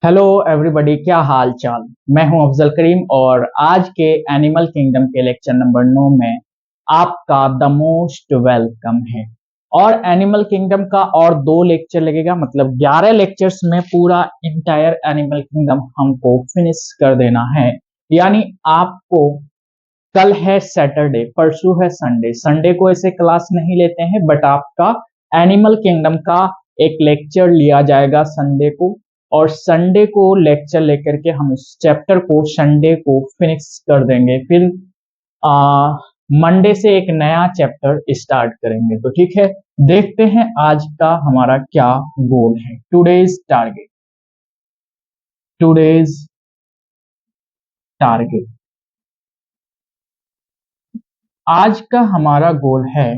Hello everybody, क्या हाल चाल। मैं हूं अफजल करीम और आज के एनिमल किंगडम के लेक्चर नंबर 9 में आपका द मोस्ट वेलकम है। और एनिमल किंगडम का और 2 लेक्चर लगेगा, मतलब 11 लेक्चर्स में पूरा इंटायर एनिमल किंगडम हमको फिनिश कर देना है। यानी आपको कल है सैटरडे, परसों है संडे। संडे को ऐसे क्लास नहीं लेते हैं, बट आपका एनिमल किंगडम का एक लेक्चर लिया जाएगा संडे को। और संडे को लेक्चर लेकर के हम इस चैप्टर को संडे को फिनिश कर देंगे। फिर मंडे से एक नया चैप्टर स्टार्ट करेंगे। तो ठीक है, देखते हैं आज का हमारा क्या गोल है। टुडेज टारगेट आज का हमारा गोल है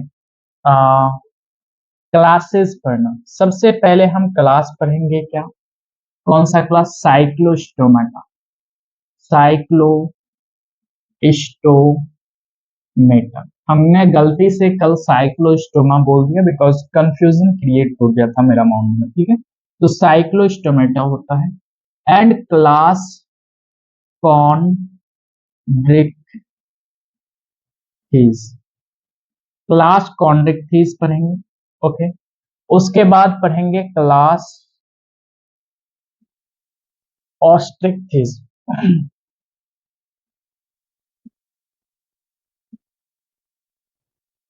क्लासेस पढ़ना। सबसे पहले हम क्लास पढ़ेंगे। क्या, कौन सा क्लास? साइक्लोस्टोमेटा। साइक्लोस्टोमेटा। हमने गलती से कल साइक्लोस्टोमा बोल दिया बिकॉज कंफ्यूजन क्रिएट हो गया था मेरा माइंड में। ठीक है, तो साइक्लोस्टोमेटा होता है। And class Chondrichthyes. Class Chondrichthyes पढ़ेंगे। ओके, उसके बाद पढ़ेंगे क्लास ऑस्ट्रिक्थिस।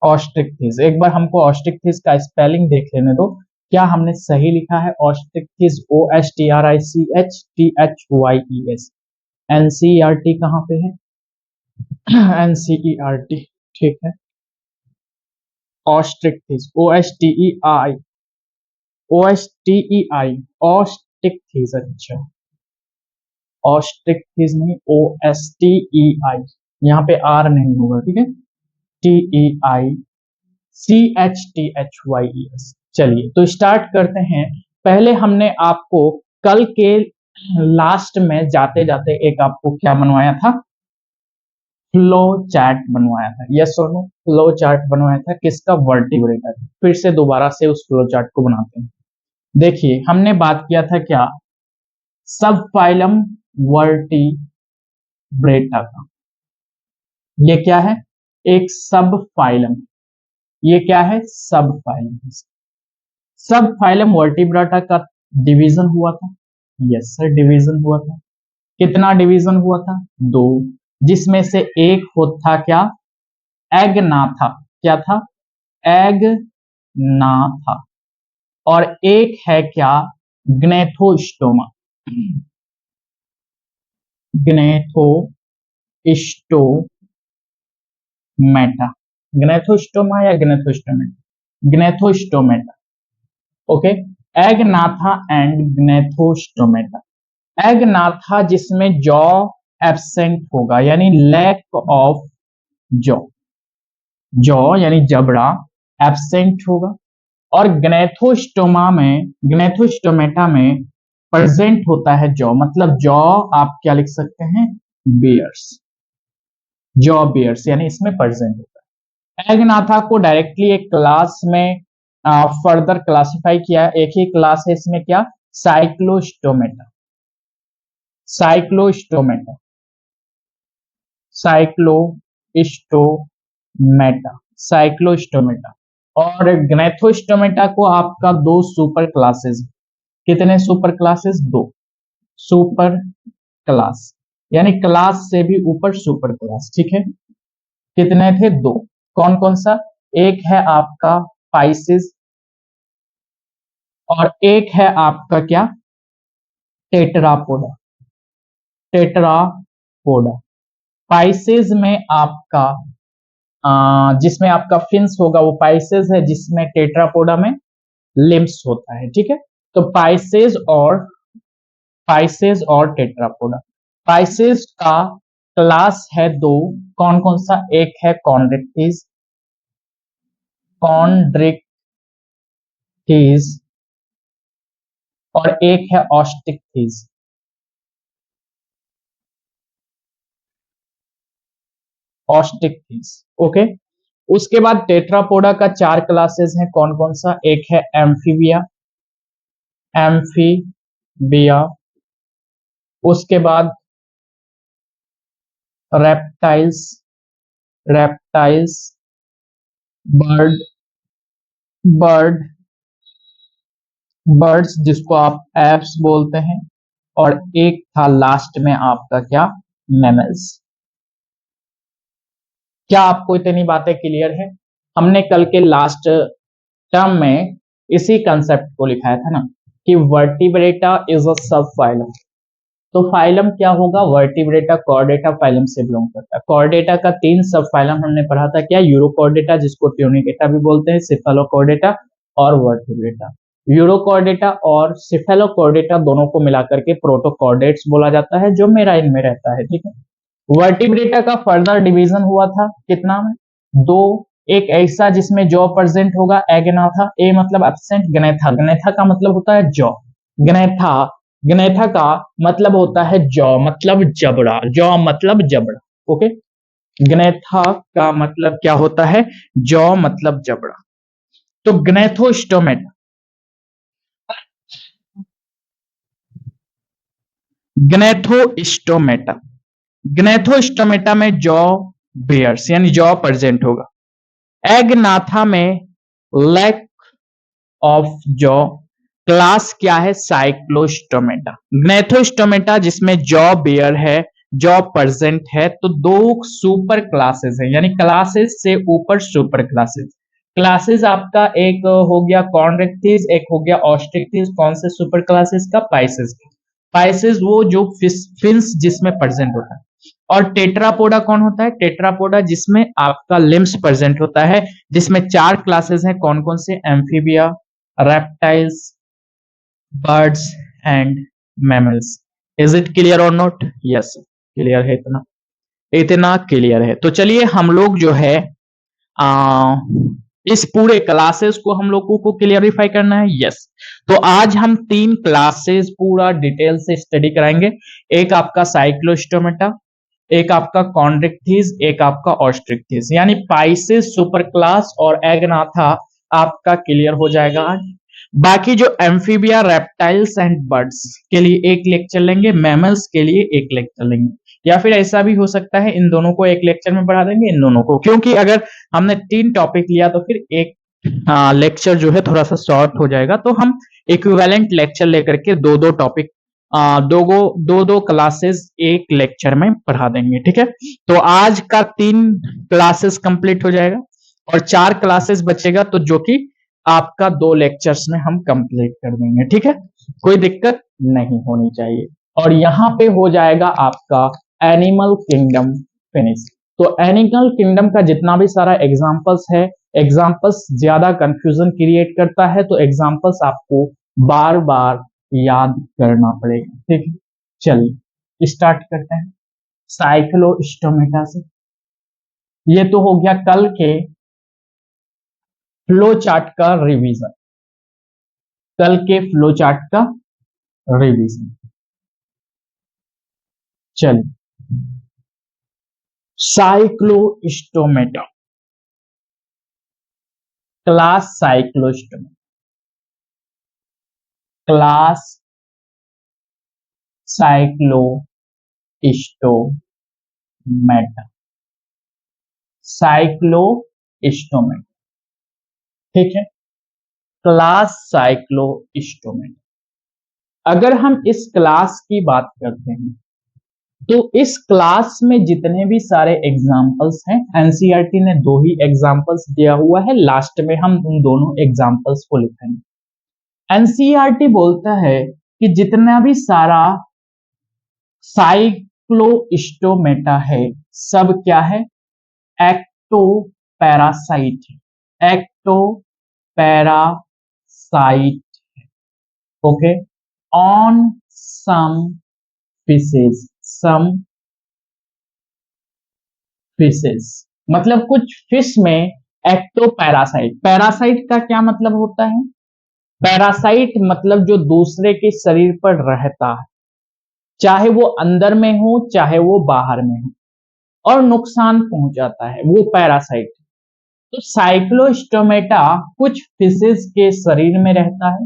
ऑस्ट्रिक्थिस, एक बार हमको ऑस्ट्रिक्थिस का स्पेलिंग देख लेने दो। क्या हमने सही लिखा है? ऑस्ट्रिक्थिस, OSTRICHTHYES। एनसीईआरटी कहाँ पे है? एनसीईआरटी, ठीक है। ऑस्ट्रिक्थिस, OSTEI, ऑस्ट्रिक्थिस। अच्छा, ऑस्ट्रिक्थिस नहीं, OSTEI। यहाँ पे आर नहीं होगा, ठीक है। TEICHTHYES। चलिए तो स्टार्ट करते हैं। पहले हमने आपको कल के लास्ट में जाते जाते एक आपको क्या बनवाया था? फ्लो चार्ट बनवाया था। यस और नो? फ्लो चार्ट बनवाया था किसका? वर्टिब्रेट का। फिर से दोबारा से उस फ्लो चार्ट को बनाते हैं। देखिए, हमने बात किया था क्या? सब फाइलम वर्टिब्रेटा का। ये क्या है? एक सब फाइलम। ये क्या है? सब फाइलम। सब फाइलम वर्टिब्राटा का डिवीजन हुआ था। यस सर, डिवीजन हुआ था। कितना डिवीजन हुआ था? 2। जिसमें से एक होता क्या? एगनाथा। क्या था? एगनाथा। और एक है क्या? ग्नेथोस्टोमा। ग्नेथोस्टोमेटा। ग्नेथोस्टोमा या gnathostomata? Gnathostomata. Okay, agnatha and gnathostomata. Agnatha जिसमें जॉ एब्सेंट होगा, यानी लैक ऑफ जॉ। जॉ यानी जबड़ा एब्सेंट होगा। और ग्नेथोस्टोमेटा में प्रेजेंट होता है जॉ, मतलब जॉ आप क्या लिख सकते हैं? बियर्स। जॉ बियर्स यानी इसमें प्रेजेंट होता है। एगनाथा को डायरेक्टली एक क्लास में फर्दर क्लासिफाई किया। एक ही क्लास है इसमें, क्या? साइक्लोस्टोमेटा। साइक्लोस्टोमेटा। साइक्लोस्टोमेटा। साइक्लोस्टोमेटा। और ग्नेथोस्टोमेटा को आपका 2 सुपर क्लासेस। कितने सुपर क्लासेस? 2 सुपर क्लास, यानी क्लास से भी ऊपर सुपर क्लास। ठीक है, कितने थे? 2। कौन कौन सा? एक है आपका पाइसिस और एक है आपका क्या? टेट्रापोडा। टेट्रापोडा। पाइसेस में आपका जिसमें आपका फिन्स होगा वो पाइसेस है, जिसमें टेट्रापोडा में लिम्स होता है। ठीक है, तो पाइसेस और टेट्रापोडा। पाइसेस का क्लास है 2। कौन कौन सा? एक है कॉन्ड्रिक्टिस। कॉन्ड्रिक्टिस। और एक है ऑस्टिक्टिस। ऑस्टिक्टिस। ओके, उसके बाद टेट्रापोडा का 4 क्लासेस हैं। कौन कौन सा? एक है एम्फीबिया। एम्फीबिया। उसके बाद reptiles, reptiles, bird, bird, birds जिसको आप एप्स बोलते हैं, और एक था लास्ट में आपका क्या, मैमल्स। क्या आपको इतनी बातें क्लियर है? हमने कल के लास्ट टर्म में इसी कंसेप्ट को लिखाया था ना कि वर्टिब्रेटा इज अ सब फाइलम। तो फाइलम क्या होगा, वर्टिब्रेटा कॉर्डेटा फाइलम से बिलोंग करता है। कॉर्डेटा का 3 सब फाइलम हमने पढ़ा था, क्या, यूरोकॉर्डेटा जिसको ट्यूनिकेटा भी बोलते हैं, सिफेलोकॉर्डेटा और वर्टिब्रेटा। यूरोकॉर्डेटा और सिफेलोकॉर्डेटा दोनों को मिलाकर के प्रोटोकॉर्डेट्स बोला जाता है, जो मेराइन में रहता है, ठीक है। वर्टिब्रेटा का फर्दर डिवीजन हुआ था कितना में, 2। एक ऐसा जिसमें जॉ प्रेजेंट होगा, एगनाथा, ए मतलब एब्सेंट, गनेथा, गनेथा का मतलब होता है जॉ, गनेथा, गनेथा का मतलब होता है जॉ मतलब जबड़ा, जॉ मतलब जबड़ा, ओके। गनेथा का मतलब क्या होता है, जॉ मतलब जबड़ा। तो ग्नेथोस्टोमेटा, ग्नेथोस्टोमेटा, ग्नेथोस्टोमेटा में जॉ बेयर्स यानी जॉ प्रेजेंट होगा। एगनाथा में लैक ऑफ जॉ, क्लास क्या है, साइक्लोस्टोमेटा। ग्नेथोस्टोमेटा जिसमें जॉ बेयर है, जॉ प्रेजेंट है, तो 2 सुपर क्लासेस है, यानी क्लासेस से ऊपर सुपर क्लासेस। क्लासेस आपका एक हो गया कॉन्ड्रेक्टिस, एक हो गया ऑस्ट्रिक्टिस। कौन से सुपर क्लासेस का, पाइसेस का। पाइसेस वो जो फिन्स जिसमें प्रेजेंट होता है। और टेट्रापोडा कौन होता है, टेट्रापोडा जिसमें आपका लिम्स प्रेजेंट होता है, जिसमें 4 क्लासेस हैं, कौन कौन से, amphibia, reptiles, birds and mammals. Is it clear और नॉट? यस, क्लियर है, इतना इतना क्लियर है। तो चलिए हम लोग जो है आ, इस पूरे क्लासेस को हम लोगों को क्लियरिफाई करना है, यस। तो आज हम 3 क्लासेस पूरा डिटेल से स्टडी कराएंगे। एक आपका साइक्लोस्टोमेटा, एक आपका कॉन्ड्रिक्टिस, एक आपका ऑस्ट्रिक्टिस, यानी पाइसेस सुपर क्लास और एगनाथा आपका क्लियर हो जाएगा आज। बाकी जो एम्फीबिया, रेप्टाइल्स एंड बर्ड्स के लिए एक लेक्चर लेंगे, मैमल्स के लिए एक लेक्चर लेंगे, या फिर ऐसा भी हो सकता है इन दोनों को एक लेक्चर में पढ़ा देंगे, इन दोनों को, क्योंकि अगर हमने 3 टॉपिक लिया तो फिर एक लेक्चर जो है थोड़ा सा शॉर्ट हो जाएगा। तो हम इक्विवेलेंट लेक्चर लेकर के दो टॉपिक, दो क्लासेस एक लेक्चर में पढ़ा देंगे, ठीक है। तो आज का 3 क्लासेस कंप्लीट हो जाएगा और 4 क्लासेस बचेगा, तो जो कि आपका 2 लेक्चर्स में हम कंप्लीट कर देंगे, ठीक है। कोई दिक्कत नहीं होनी चाहिए। और यहाँ पे हो जाएगा आपका एनिमल किंगडम फिनिश। तो एनिमल किंगडम का जितना भी सारा एग्जांपल्स है, एग्जांपल्स ज्यादा कंफ्यूजन क्रिएट करता है, तो एग्जांपल्स आपको बार बार याद करना पड़ेगा, ठीक है। चलिए स्टार्ट करते हैं साइक्लोस्टोमेटा से। ये तो हो गया कल के फ्लो चार्ट का रिवीजन, कल के फ्लो चार्ट का रिवीजन। चलिए Cyclostomata, class Cyclostomata, class Cyclostomata, Cyclostomata, ठीक है। Class Cyclostomata. अगर हम इस क्लास की बात करते हैं तो इस क्लास में जितने भी सारे एग्जाम्पल्स हैं, एनसीईआरटी ने 2 ही एग्जाम्पल्स दिया हुआ है, लास्ट में हम उन दोनों एग्जाम्पल्स को लिखेंगे। एनसीईआरटी बोलता है कि जितना भी सारा साइक्लोस्टोमेटा है सब क्या है, ectoparasite, ectoparasite, okay, on some fishes, some fishes मतलब कुछ फिश में एक्टो पैरासाइट। पैरासाइट का क्या मतलब होता है, पैरासाइट मतलब जो दूसरे के शरीर पर रहता है, चाहे वो अंदर में हो चाहे वो बाहर में हो, और नुकसान पहुंचाता है, वो पैरासाइट। तो साइक्लोस्टोमेटा कुछ फिशेज के शरीर में रहता है,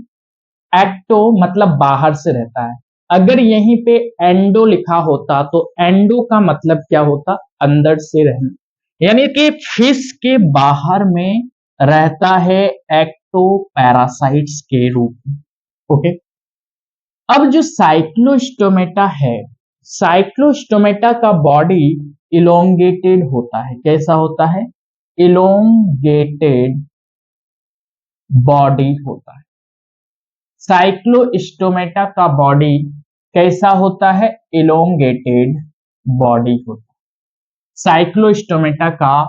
एक्टो मतलब बाहर से रहता है, अगर यहीं पे एंडो लिखा होता तो एंडो का मतलब क्या होता, अंदर से रहना, यानी कि फिश के बाहर में रहता है एक्टो पैरासाइट्स के रूप में। ओके, अब जो साइक्लोस्टोमेटा है, साइक्लोस्टोमेटा का बॉडी इलोंगेटेड होता है। कैसा होता है, इलोंगेटेड बॉडी होता है। साइक्लोस्टोमेटा का बॉडी कैसा होता है, इलोंगेटेड बॉडी होता है। साइक्लोस्टोमेटा का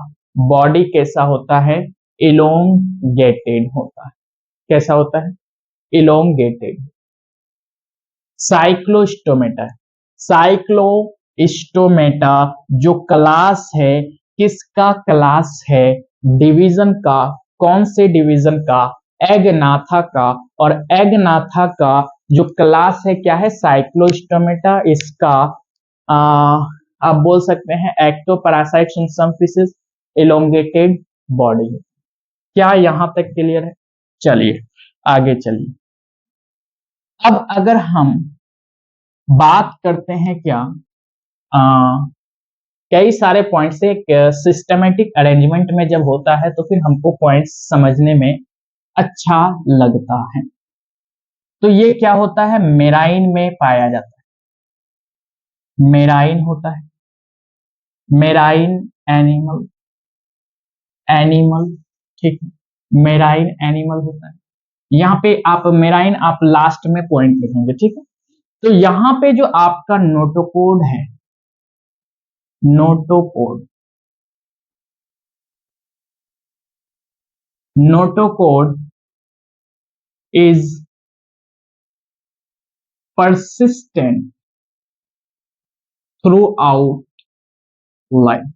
बॉडी कैसा होता है, इलोंगेटेड होता है। कैसा होता है, इलोंगेटेड। साइक्लोस्टोमेटा, साइक्लोस्टोमेटा जो क्लास है, किसका क्लास है, डिवीजन का, कौन से डिवीजन का, एगनाथा का। और एगनाथा का जो क्लास है क्या है, साइक्लोस्टोमेटा। इसका आ, आप बोल सकते हैं एक्टोपैरासाइट्स इन सम फिशेस, इलोंगेटेड बॉडी। क्या यहां तक क्लियर है? चलिए आगे चलिए। अब अगर हम बात करते हैं क्या, आ, कई सारे पॉइंट्स से सिस्टमेटिक अरेंजमेंट में जब होता है तो फिर हमको पॉइंट्स समझने में अच्छा लगता है। तो ये क्या होता है, मेराइन में पाया जाता है, मेराइन होता है, मेराइन एनिमल, एनिमल, ठीक है, मेराइन एनिमल होता है। यहाँ पे आप मेराइन आप लास्ट में पॉइंट लिखेंगे, ठीक है। तो यहाँ पे जो आपका नोटोकोड है, notochord, notochord is persistent throughout life,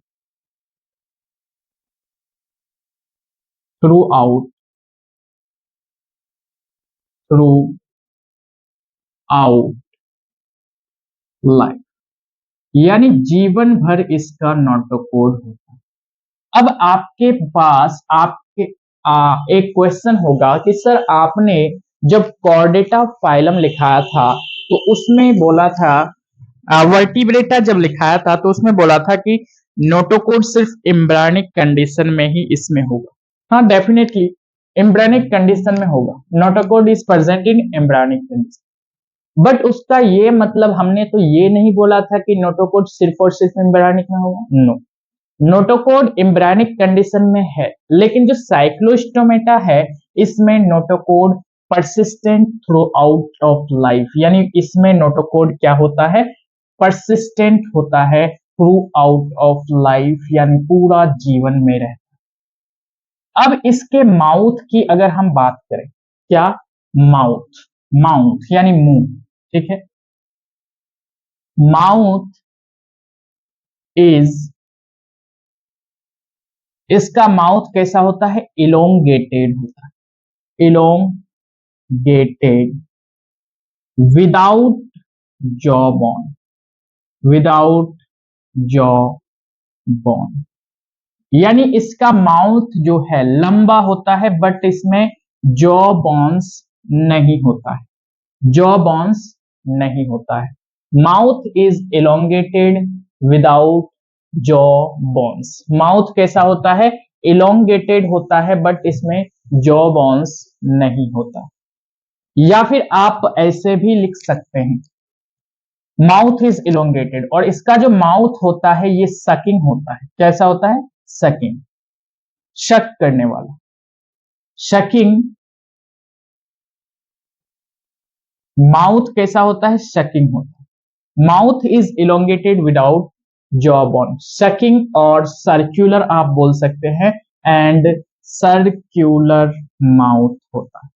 throughout, throughout life, यानी जीवन भर इसका नोटोकोड होता है। अब आपके पास आपके एक क्वेश्चन होगा कि सर आपने जब कॉर्डेटा फाइलम लिखाया था तो उसमें बोला था, वर्टिब्रेटा जब लिखाया था तो उसमें बोला था कि नोटोकोड सिर्फ एम्ब्रियोनिक कंडीशन में ही इसमें होगा। हाँ डेफिनेटली एम्ब्रियोनिक कंडीशन में होगा, notochord is present in embryonic condition. But उसका ये मतलब हमने तो ये नहीं बोला था कि नोटोकोड सिर्फ और सिर्फ एम्ब्रियोनिक में होगा। नो, नोटोकोड एम्ब्रियोनिक कंडीशन में है, लेकिन जो साइक्लोस्टोमेटा है इसमें notochord persistent through out of life, यानी इसमें नोटोकोड क्या होता है, परसिस्टेंट होता है थ्रू आउट ऑफ लाइफ, यानी पूरा जीवन में रहता। अब इसके माउथ की अगर हम बात करें, क्या, माउथ, माउथ यानी मुंह, ठीक है, माउथ इज, इसका माउथ कैसा होता है, इलोंगेटेड होता है, elongated, without jaw bone, without jaw bone, यानी इसका माउथ जो है लंबा होता है बट इसमें जॉ बोन्स नहीं होता है, जॉ बोन्स नहीं होता है। Mouth is elongated without jaw bones, mouth कैसा होता है, इलोंगेटेड होता है बट इसमें जॉ बोन्स नहीं होता। या फिर आप ऐसे भी लिख सकते हैं, माउथ इज इलोंगेटेड और इसका जो माउथ होता है ये सकिंग होता है। कैसा होता है, सकिंग, शक करने वाला, शकिंग, माउथ कैसा होता है, शकिंग होता है। Mouth is elongated without jaw bone, sucking और सर्क्यूलर आप बोल सकते हैं, एंड सर्क्यूलर माउथ होता है,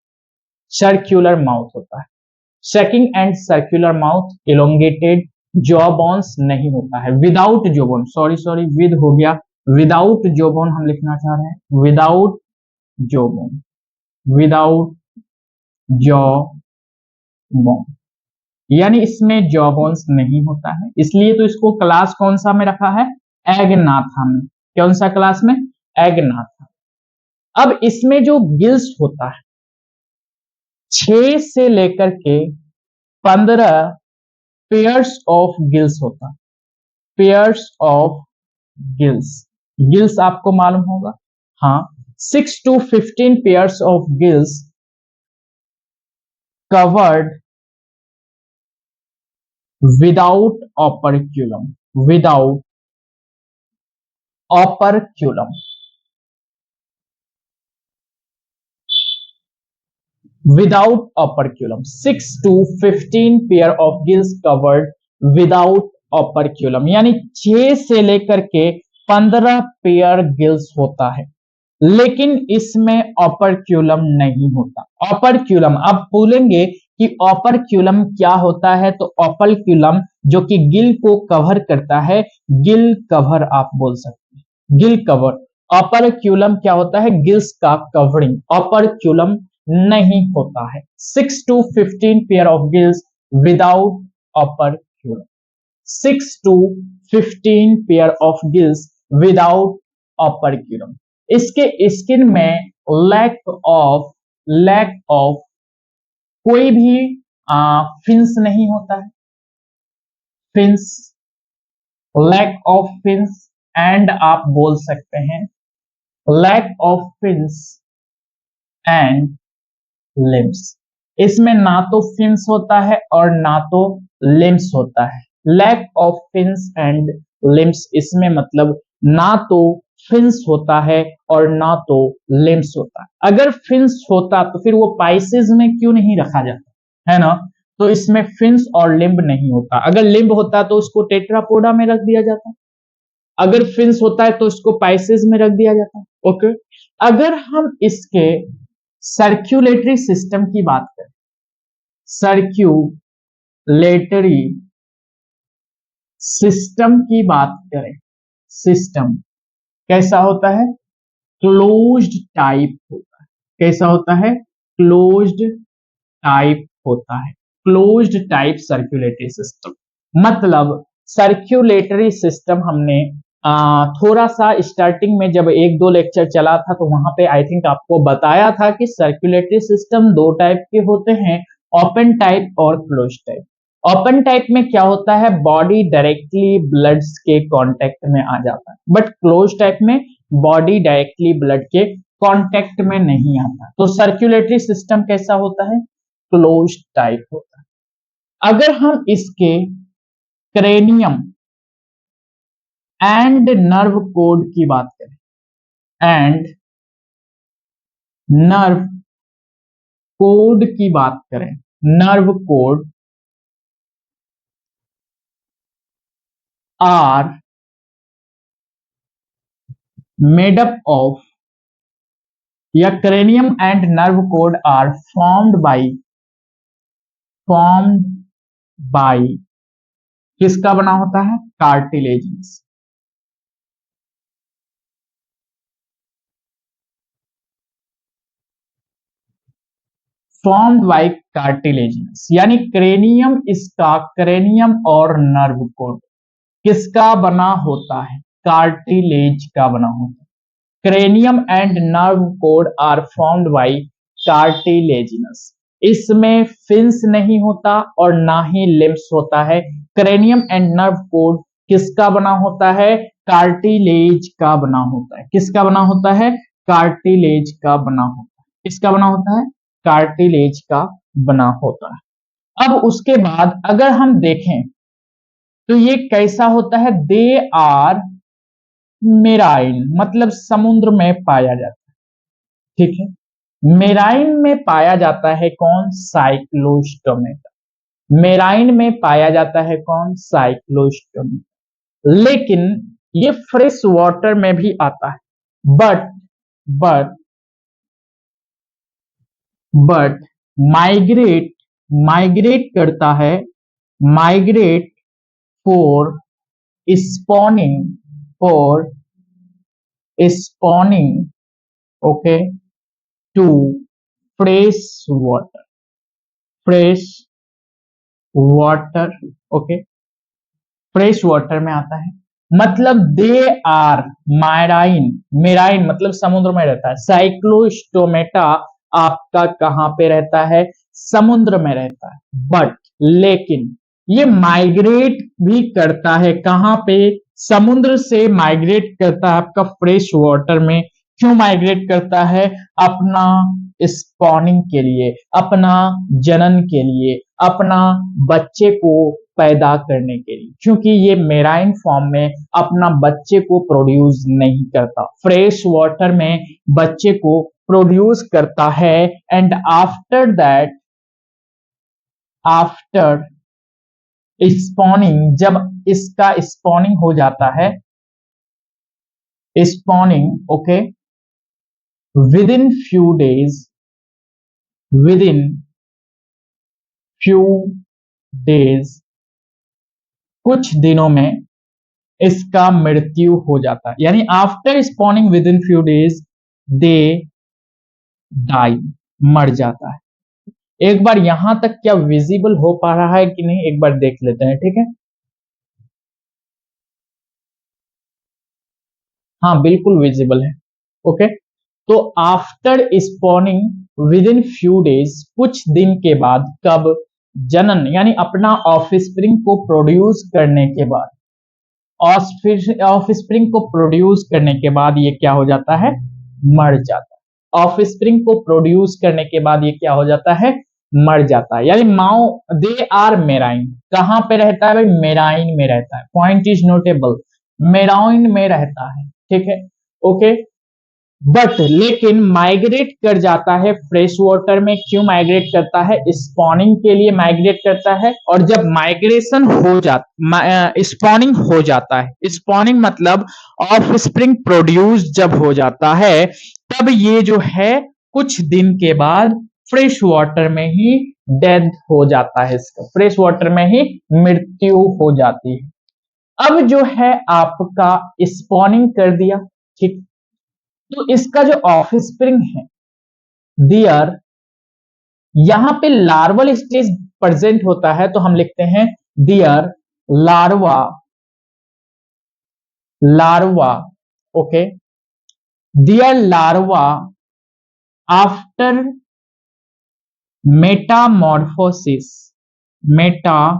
सर्क्यूलर माउथ होता है। Sucking and circular mouth, elongated, jaw bones नहीं होता है, without jaw bone, sorry with हो गया, विदाउट जॉ बोन हम लिखना चाह रहे हैं, without jaw bone, without jaw bone, यानी इसमें जॉ बोन्स नहीं होता है, इसलिए तो इसको क्लास कौन सा में रखा है, एगनाथा में। कौन सा क्लास में, एगनाथा। अब इसमें जो गिल्स होता है 6 से लेकर के 15 पेयर्स ऑफ गिल्स होता है, पेयर्स ऑफ गिल्स। गिल्स आपको मालूम होगा, हाँ, 6 to 15 pairs of gills covered without operculum, without operculum, without operculum, 6 to 15 pair of gills covered without operculum, यानी 6 से लेकर के 15 पेयर गिल्स होता है, लेकिन इसमें ऑपरक्यूलम नहीं होता। ऑपरक्यूलम, आप बोलेंगे कि ऑपरक्यूलम क्या होता है, तो ऑपरक्यूलम जो कि गिल को कवर करता है, गिल कवर आप बोल सकते हैं, गिल कवर। ऑपरक्यूलम क्या होता है, गिल्स का कवरिंग, ऑपरक्यूलम नहीं होता है। 6 to 15 pair of gills without operculum, 6 to 15 pair of gills without operculum. इसके स्किन में लैक ऑफ कोई भी फिंस नहीं होता है, fins, lack of fins, and आप बोल सकते हैं lack of fins and limbs. इसमें ना तो फिंस होता है और ना तो लिम्स होता है। Lack of fins and limbs, इसमें मतलब ना तो फिंस होता है और ना तो लिम्स होता है। अगर फिंस होता तो फिर वो पाइसेस में क्यों नहीं रखा जाता, है ना? तो इसमें फिंस और लिम्ब नहीं होता। अगर लिम्ब होता तो उसको टेट्रापोडा में रख दिया जाता, अगर फिंस होता है तो उसको पाइसेस में रख दिया जाता। ओके, अगर हम इसके सर्क्यूलेटरी सिस्टम की बात करें, सर्क्यूलेटरी सिस्टम की बात करें, सिस्टम कैसा होता है, क्लोज्ड टाइप होता है। कैसा होता है, क्लोज्ड टाइप होता है, क्लोज्ड टाइप सर्क्यूलेटरी सिस्टम। मतलब सर्क्यूलेटरी सिस्टम हमने थोड़ा सा स्टार्टिंग में जब 1-2 लेक्चर चला था तो वहां पे आई थिंक आपको बताया था कि सर्क्यूलेटरी सिस्टम 2 टाइप के होते हैं, ओपन टाइप और क्लोज टाइप। ओपन टाइप में क्या होता है, बॉडी डायरेक्टली ब्लड्स के कांटेक्ट में आ जाता है, बट क्लोज टाइप में बॉडी डायरेक्टली ब्लड के कांटेक्ट में नहीं आता। तो सर्क्यूलेटरी सिस्टम कैसा होता है, क्लोज टाइप होता है। अगर हम इसके क्रेनियम एंड नर्व कोड की बात करें, एंड नर्व कोड की बात करें, nerve cord are made up of, या cranium and nerve cord are formed by किसका बना होता है, कार्टिलेजेस। फॉर्म्ड बाय कार्टिलेजेस, यानी क्रेनियम, इसका क्रेनियम और नर्व कोड किसका बना होता है, कार्टिलेज का बना होता है। Cranium and nerve cord are formed by cartilaginous. इसमें फिंस नहीं होता और ना ही लिम्स होता है। क्रेनियम एंड नर्व कोड किसका बना होता है, कार्टिलेज का बना होता है। किसका बना होता है, कार्टिलेज का बना होता है। किसका बना होता है, कार्टिलेज का बना होता है। अब उसके बाद अगर हम देखें तो ये कैसा होता है, दे आर मेराइन, मतलब समुद्र में पाया जाता है। ठीक है, मेराइन में पाया जाता है कौन, साइक्लोस्टोमेटा। मेराइन में पाया जाता है कौन, साइक्लोस्टोमेटा। लेकिन ये फ्रेश वाटर में भी आता है, but but but migrate migrate करता है, migrate for spawning, for spawning, okay, to fresh water, fresh water, okay, fresh water में आता है। मतलब दे आर मैराइन, मेराइन मतलब समुद्र में रहता है। साइक्लोस्टोमेटा आपका कहां पे रहता है, समुद्र में रहता है। बट लेकिन ये माइग्रेट भी करता है, कहां पे? समुद्र से माइग्रेट करता है आपका फ्रेश वाटर में। क्यों माइग्रेट करता है? अपना स्पॉनिंग के लिए, अपना जनन के लिए, अपना बच्चे को पैदा करने के लिए, क्योंकि ये मेराइन फॉर्म में अपना बच्चे को प्रोड्यूस नहीं करता, फ्रेश वाटर में बच्चे को प्रोड्यूस करता है। And after that, after spawning, जब इसका स्पॉनिंग हो जाता है, spawning, okay, within few days, within few days, कुछ दिनों में इसका मृत्यु हो जाता है। यानी after spawning within few days they die, मर जाता है। एक बार यहां तक क्या विजिबल हो पा रहा है कि नहीं, एक बार देख लेते हैं, ठीक है? हाँ, बिल्कुल विजिबल है। ओके, तो after spawning within few days, कुछ दिन के बाद, कब? जनन यानी अपना ऑफस्प्रिंग को प्रोड्यूस करने के बाद, ऑफस्प्रिंग को प्रोड्यूस करने के बाद ये क्या हो जाता है? मर जाता है। ऑफस्प्रिंग को प्रोड्यूस करने के बाद ये क्या हो जाता है? मर जाता है। यानी माओ, दे आर मेराइन, कहां पे रहता है भाई? मेराइन में रहता है। पॉइंट इज नोटेबल, मेराइन में रहता है, ठीक है? ओके, बट लेकिन माइग्रेट कर जाता है फ्रेश वाटर में। क्यों माइग्रेट करता है? स्पॉनिंग के लिए माइग्रेट करता है। और जब माइग्रेशन हो जाता, स्पॉनिंग हो जाता है, स्पॉनिंग मतलब ऑफ स्प्रिंग प्रोड्यूस जब हो जाता है, तब ये जो है कुछ दिन के बाद फ्रेश वाटर में ही डेथ हो जाता है, इसका फ्रेश वाटर में ही मृत्यु हो जाती है। अब जो है आपका स्पॉनिंग कर दिया, ठीक, तो इसका जो ऑफ स्प्रिंग है, दियर, यहां पे लार्वल स्टेज प्रेजेंट होता है, तो हम लिखते हैं their larva, larva, okay, their larva after metamorphosis, metamorphosis,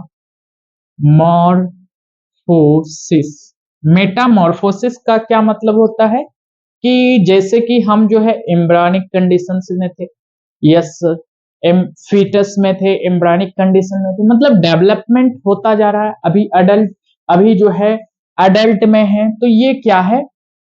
metamorphosis का क्या मतलब होता है कि जैसे कि हम जो है एम्ब्रियोनिक कंडीशन में थे, यस, फीटस में थे, एम्ब्रियोनिक कंडीशन में थे, मतलब डेवलपमेंट होता जा रहा है। अभी अडल्ट, अभी जो है अडल्ट में है, तो ये क्या है?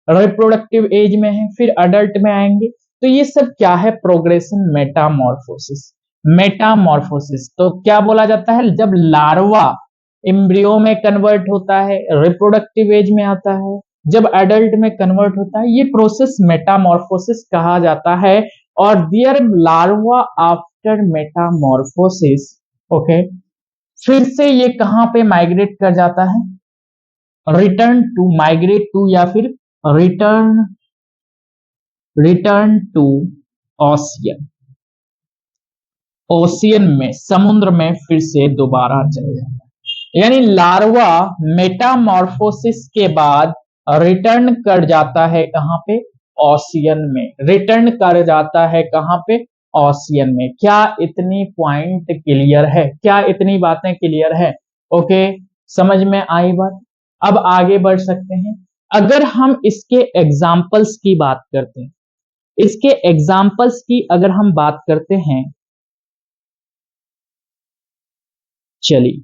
रिप्रोडक्टिव एज में है, फिर अडल्ट में आएंगे, तो ये सब क्या है? Progression, Metamorphosis. मेटामॉर्फोसिस तो क्या बोला जाता है? जब लार्वा एम्ब्रियो में कन्वर्ट होता है, रिप्रोडक्टिव एज में आता है, जब एडल्ट में कन्वर्ट होता है, ये प्रोसेस मेटामॉर्फोसिस कहा जाता है। और दियर लार्वा आफ्टर मेटामॉर्फोसिस, ओके, फिर से ये कहां पे माइग्रेट कर जाता है? रिटर्न टू, माइग्रेट टू, या फिर return, return to ocean, ocean में, समुद्र में फिर से दोबारा चले जाता है। यानी लार्वा मेटामॉर्फोसिस के बाद रिटर्न कर जाता है कहां पे? ओशियन में। रिटर्न कर जाता है कहां पे? ओशियन में। क्या इतनी पॉइंट क्लियर है? क्या इतनी बातें क्लियर है? ओके, समझ में आई बात? अब आगे बढ़ सकते हैं। अगर हम इसके एग्जाम्पल्स की बात करते हैं, इसके एग्जाम्पल्स की अगर हम बात करते हैं, चलिए,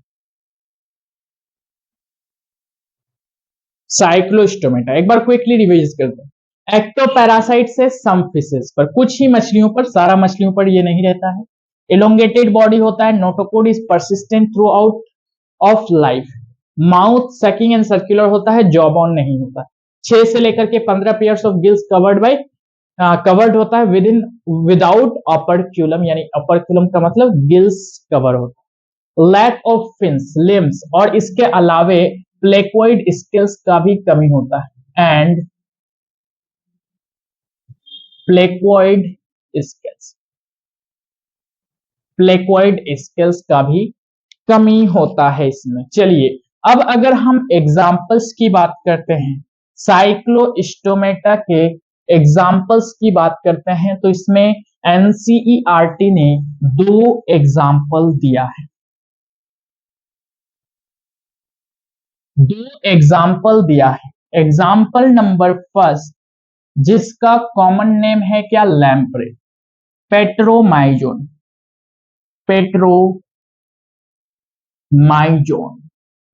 साइक्लोस्टोमेटा एक बार क्विकली रिवाइज करते हैं। एक्टोपैरासाइट से सम फिशेस पर, कुछ ही मछलियों पर, सारा मछलियों पर ये नहीं रहता है। एलोंगेटेड बॉडी होता है, notochord is persistent through out of life, mouth sucking and circular होता है, जॉबॉन नहीं होता। 6 से लेकर के 15 pairs of gills covered by, covered होता है विद इन, विदाउट अपर्क्यूलम, यानी अपर्क्यूलम का मतलब गिल्स कवर होता है। लैक ऑफ फिन्स, लिम्स, और इसके अलावे प्लेकोइड स्केल्स का भी कमी होता है। And placoid scales, placoid scales का भी कमी होता है इसमें। चलिए, अब अगर हम एग्जाम्पल्स की बात करते हैं, साइक्लोस्टोमेटा के एग्जाम्पल्स की बात करते हैं, तो इसमें एनसीईआरटी ने 2 एग्जाम्पल दिया है। दो एग्जाम्पल दिया है। एग्जाम्पल नंबर फर्स्ट, जिसका कॉमन नेम है क्या, लैम्प्रे, पेट्रोमाइजोन, पेट्रोमाइजोन,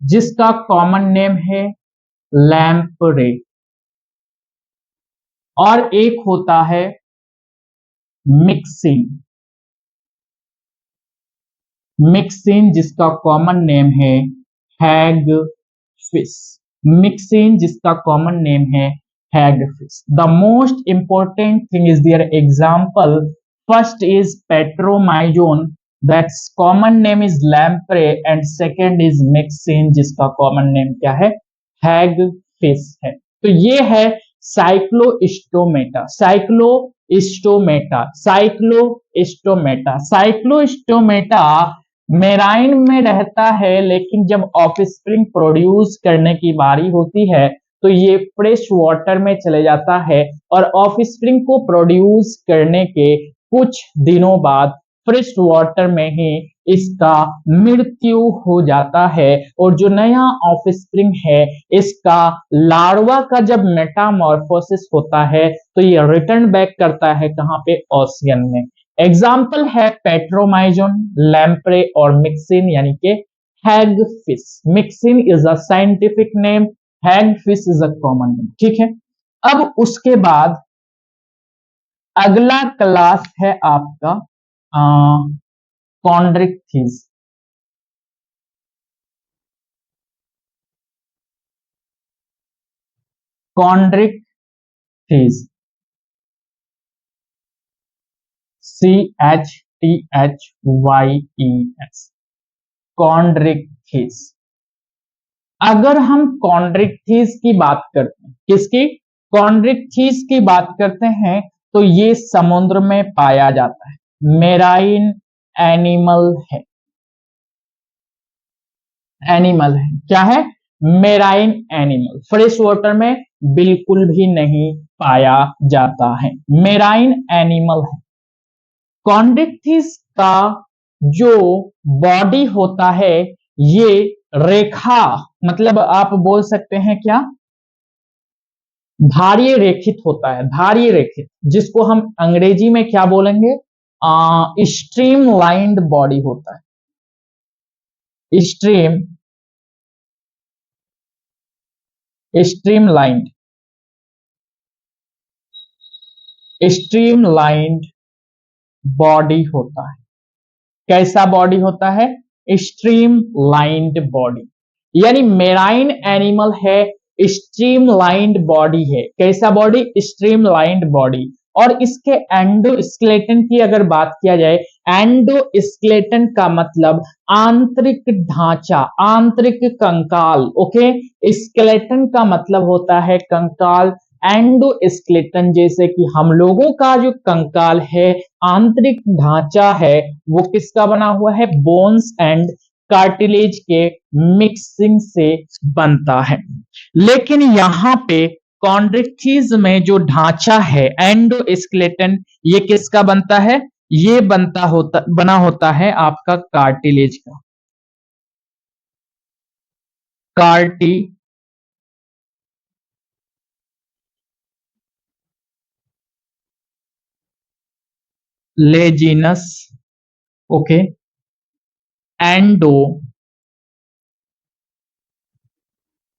जिसका कॉमन नेम है लैम्प्रे। और एक होता है मिक्सिन, मिक्सिन जिसका कॉमन नेम है हैगफिश, मिक्सिन जिसका कॉमन नेम है hagfish. The most important thing is their example, first is petromyzon, that's common name is lamprey, and second is myxine जिसका कॉमन नेम क्या है, हैगफिश है। तो ये है cyclostomata, cyclostomata, cyclostomata. Cyclostomata marine में रहता है, लेकिन जब ऑफस्प्रिंग प्रोड्यूस करने की बारी होती है तो ये फ्रेश वाटर में चले जाता है, और ऑफस्प्रिंग को प्रोड्यूस करने के कुछ दिनों बाद फ्रेश वाटर में ही इसका मृत्यु हो जाता है। और जो नया ऑफस्प्रिंग है, इसका लार्वा का जब मेटामॉर्फोसिस होता है तो ये रिटर्न बैक करता है कहाँ पे, ओशियन में। एग्जाम्पल है पेट्रोमाइजोन, लैम्प्रे और मिक्सिन यानी कि hagfish. Mixing is a scientific name, hagfish is a common name, ठीक है। अब उसके बाद अगला क्लास है आपका कॉन्ड्रिक्थिस। Chondrichthyes, CHTHYES, Chondrichthyes. अगर हम कॉन्ड्रिक्थिस की बात करते हैं, किसकी, कॉन्ड्रिक्थिस की बात करते हैं, तो ये समुद्र में पाया जाता है, मेराइन एनिमल है, एनिमल है, क्या है, मेराइन एनिमल, फ्रेश वाटर में बिल्कुल भी नहीं पाया जाता है, मेराइन एनिमल है। कॉन्ड्रिक्थिस का जो बॉडी होता है, ये रेखा, मतलब आप बोल सकते हैं क्या, धार्य रेखित होता है, धार्य रेखित, जिसको हम अंग्रेजी में क्या बोलेंगे, स्ट्रीम लाइंड बॉडी होता है, stream lined, stream lined body होता है। कैसा बॉडी होता है, स्ट्रीम लाइंड बॉडी, यानी मेराइन एनिमल है, स्ट्रीम लाइंड बॉडी है। कैसा बॉडी, स्ट्रीम लाइंड बॉडी। और इसके एंडोस्केलेटन की अगर बात किया जाए, एंडोस्केलेटन का मतलब आंतरिक ढांचा, आंतरिक कंकाल, ओके। स्केलेटन का मतलब होता है कंकाल, एंडोस्केलेटन जैसे कि हम लोगों का जो कंकाल है, आंतरिक ढांचा है, वो किसका बना हुआ है, बोन्स एंड कार्टिलेज के मिक्सिंग से बनता है। लेकिन यहाँ पे कॉन्ड्रिक्थिस में जो ढांचा है एंडोस्केलेटन, ये किसका बनता है, ये बना होता है आपका कार्टिलेज का, कार्टिलेजिनस, ओके, एंडो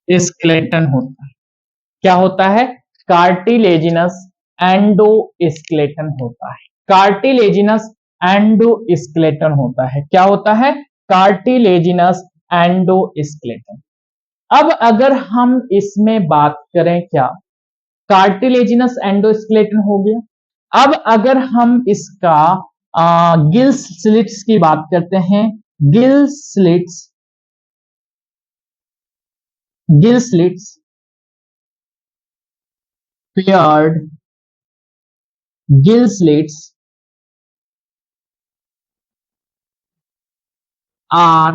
स्केलेटन होता है। क्या होता है, कार्टिलेजिनस एंडोस्केलेटन होता है, कार्टिलेजिनस एंडोस्केलेटन होता है। क्या होता है, कार्टिलेजिनस एंडोस्केलेटन। अब अगर हम इसमें बात करें, क्या कार्टिलेजिनस एंडोस्केलेटन हो गया। अब अगर हम इसका गिल्स स्लिट्स की बात करते हैं, gill slits, gill slits paired gill slits are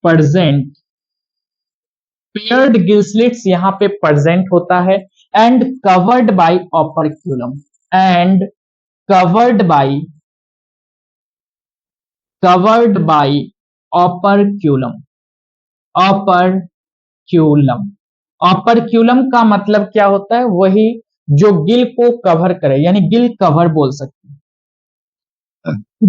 present, paired gill slits यहां पे प्रेजेंट होता है, and covered by operculum, and covered by, covered by operculum, operculum. Operculum का मतलब क्या होता है? वही जो गिल को कवर करे, यानी गिल कवर बोल सकते हैं,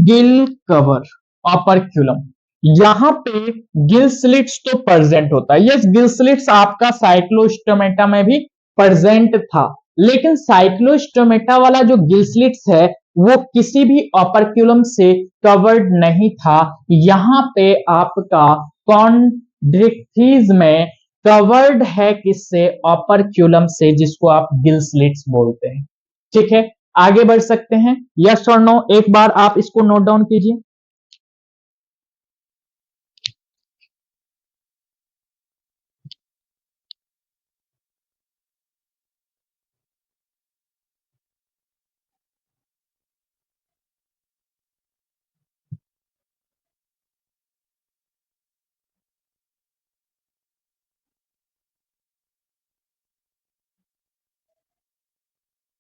गिल कवर, ऑपरक्यूलम। यहां पे गिल स्लिट्स तो प्रेजेंट होता है, यस गिल स्लिट्स आपका साइक्लोस्टोमेटा में भी प्रेजेंट था, लेकिन साइक्लोस्टोमेटा वाला जो गिल स्लिट्स है वो किसी भी ऑपरक्यूलम से कवर्ड नहीं था। यहां पे आपका कॉन्ड्रिक्थिस में कवर्ड है किससे? ऑपरक्यूलम से, जिसको आप गिल स्लिट्स बोलते हैं। ठीक है, आगे बढ़ सकते हैं। यस और नो एक बार आप इसको नोट डाउन कीजिए।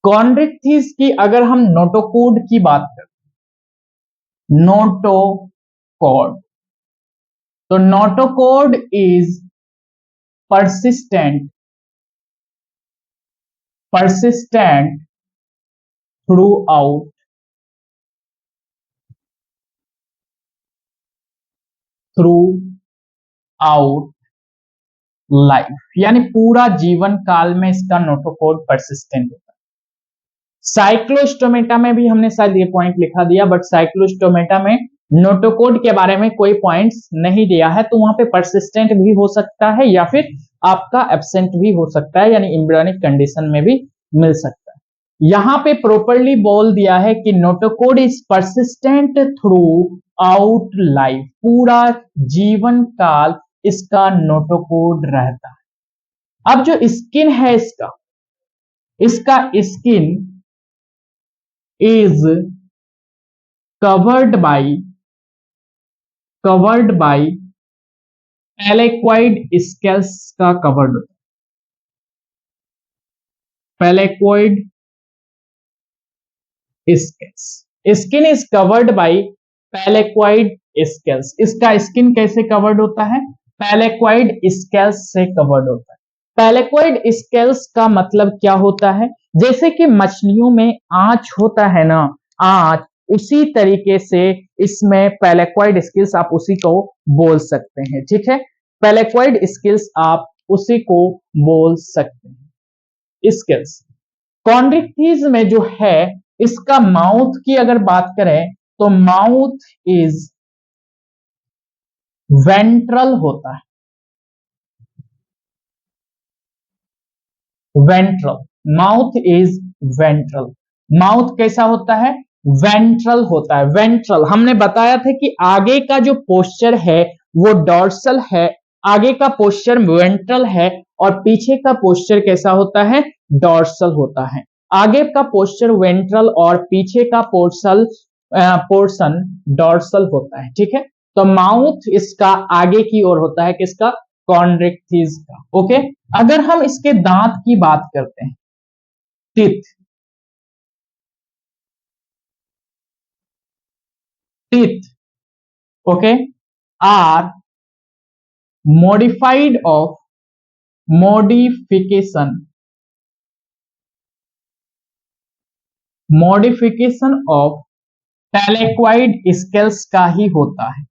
कॉन्ड्रिक्थिस की अगर हम नोटोकोड की बात करें, नोटोकोड, तो notochord is persistent persistent throughout throughout life, यानी पूरा जीवन काल में इसका नोटोकोड परसिस्टेंट होता है। साइक्लोस्टोमेटा में भी हमने शायद ये पॉइंट लिखा दिया, बट साइक्लोस्टोमेटा में नोटोकोड के बारे में कोई पॉइंट्स नहीं दिया है, तो वहां पे परसिस्टेंट भी हो सकता है या फिर आपका एब्सेंट भी हो सकता है, यानी एम्ब्रियोनिक कंडीशन में भी मिल सकता है। यहां पे प्रॉपरली बोल दिया है कि notochord is persistent through out life, पूरा जीवन काल इसका नोटोकोड रहता है। अब जो स्किन है इसका skin is covered by placoid scales का कवर्ड होता है। Placoid scales, skin is covered by placoid scales. इसका स्किन कैसे कवर्ड होता है? पैलेक्वाइड स्केल्स से कवर्ड होता है। पैलेक्वाइड स्केल्स का मतलब क्या होता है? जैसे कि मछलियों में आंच होता है ना, आंच, उसी तरीके से इसमें पैलेक्वाइड स्केल्स आप उसी को बोल सकते हैं। ठीक है, पैलेक्वाइड स्केल्स आप उसी को बोल सकते हैं। स्केल्स कॉन्ड्रिक्थिस में जो है, इसका माउथ की अगर बात करें तो माउथ इज वेंट्रल होता है। Ventral, mouth is ventral. Mouth कैसा होता है? वेंट्रल होता है। वेंट्रल हमने बताया था कि आगे का जो पोस्चर है वो डॉर्सल है, आगे का पोस्चर वेंट्रल है और पीछे का पोस्चर कैसा होता है? डॉर्सल होता है। आगे का पोस्चर वेंट्रल और पीछे का पोर्शन डॉर्सल होता है। ठीक है, तो माउथ इसका आगे की ओर होता है, किसका? कॉन्ड्रिक्थिस का। ओके, अगर हम इसके दांत की बात करते हैं, teeth, teeth okay are modified of modification modification of placoid scales का ही होता है।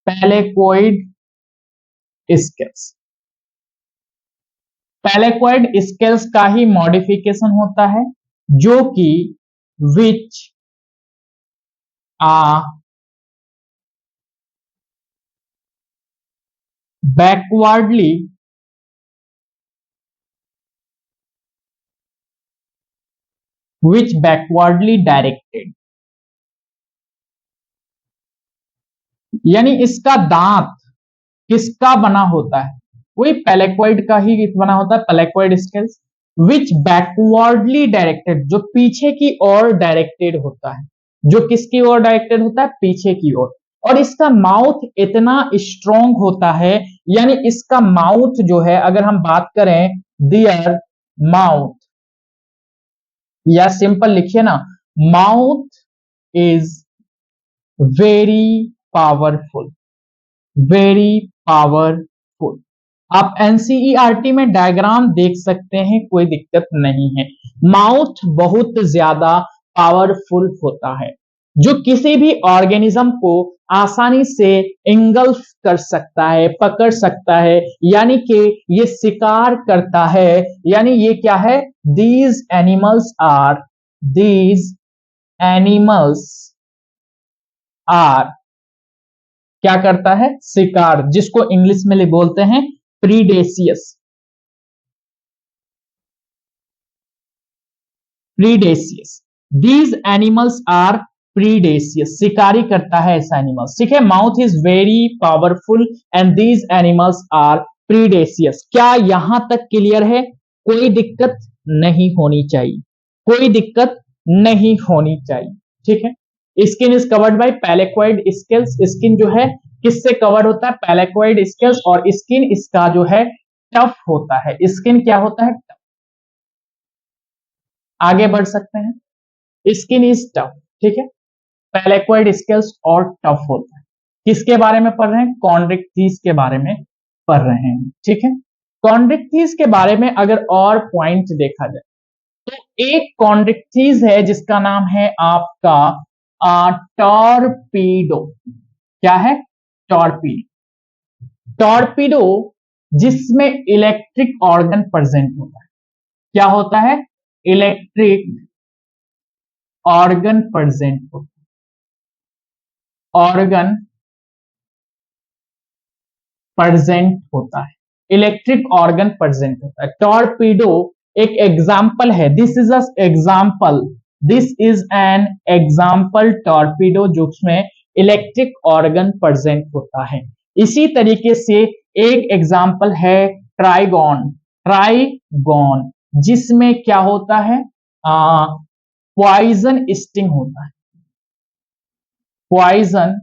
पैलेक्वाइड स्केल्स, पैलेक्वाइड स्केल्स का ही मॉडिफिकेशन होता है, जो कि विच आ बैकवर्डली डायरेक्टेड, यानी इसका दांत किसका बना होता है? वही पैलेक्वाइड का ही बना होता है, पैलेक्वाइड स्केल्स, विच बैकवर्डली डायरेक्टेड, जो पीछे की ओर डायरेक्टेड होता है। जो किसकी ओर डायरेक्टेड होता है? पीछे की ओर। और इसका माउथ इतना स्ट्रॉन्ग होता है, यानी इसका माउथ जो है, अगर हम बात करें दियर माउथ, या सिंपल लिखिए ना, mouth is very powerful, very powerful. आप एनसीईआरटी में डायग्राम देख सकते हैं, कोई दिक्कत नहीं है। माउथ बहुत ज्यादा पावरफुल होता है, जो किसी भी ऑर्गेनिज्म को आसानी से इंगल्फ कर सकता है, पकड़ सकता है, यानी कि ये शिकार करता है। यानी ये क्या है, दीज एनिमल्स आर क्या करता है, शिकार, जिसको इंग्लिश में बोलते हैं predacious. Predacious, these animals are predacious, शिकारी करता है ऐसा एनिमल। ठीक है, mouth is very powerful and these animals are predacious. क्या यहां तक क्लियर है? कोई दिक्कत नहीं होनी चाहिए, कोई दिक्कत नहीं होनी चाहिए। ठीक है, skin is covered by placoid scales. Skin जो है किससे कवर होता है, पैलेक्वाइड स्केल्स। और स्किन इसका जो है टफ होता है। स्किन क्या होता है, टफ। आगे बढ़ सकते हैं, स्किन इज टफ। ठीक है, पैलेक्वाइड स्केल्स और टफ होता है। किसके बारे में पढ़ रहे हैं, कॉन्ड्रिक्थिस के बारे में पढ़ रहे हैं। ठीक है, कॉन्ड्रिक्थिस के बारे में अगर और पॉइंट देखा जाए तो एक कॉन्ड्रिक्थिस है जिसका नाम है आपका टॉर्पीडो। क्या है, टॉर्पीडो। टॉर्पीडो जिसमें इलेक्ट्रिक ऑर्गन प्रेजेंट होता है। क्या होता है, इलेक्ट्रिक ऑर्गन प्रेजेंट होता है, ऑर्गन प्रेजेंट होता है, इलेक्ट्रिक ऑर्गन प्रेजेंट होता है। टॉर्पीडो एक एग्जाम्पल है, this is example, this is an example torpedo, जो उसमें इलेक्ट्रिक ऑर्गन प्रेजेंट होता है। इसी तरीके से एक एग्जाम्पल है ट्राइगॉन। ट्राइगॉन जिसमें क्या होता है, पॉइजन स्टिंग होता है, पॉइजन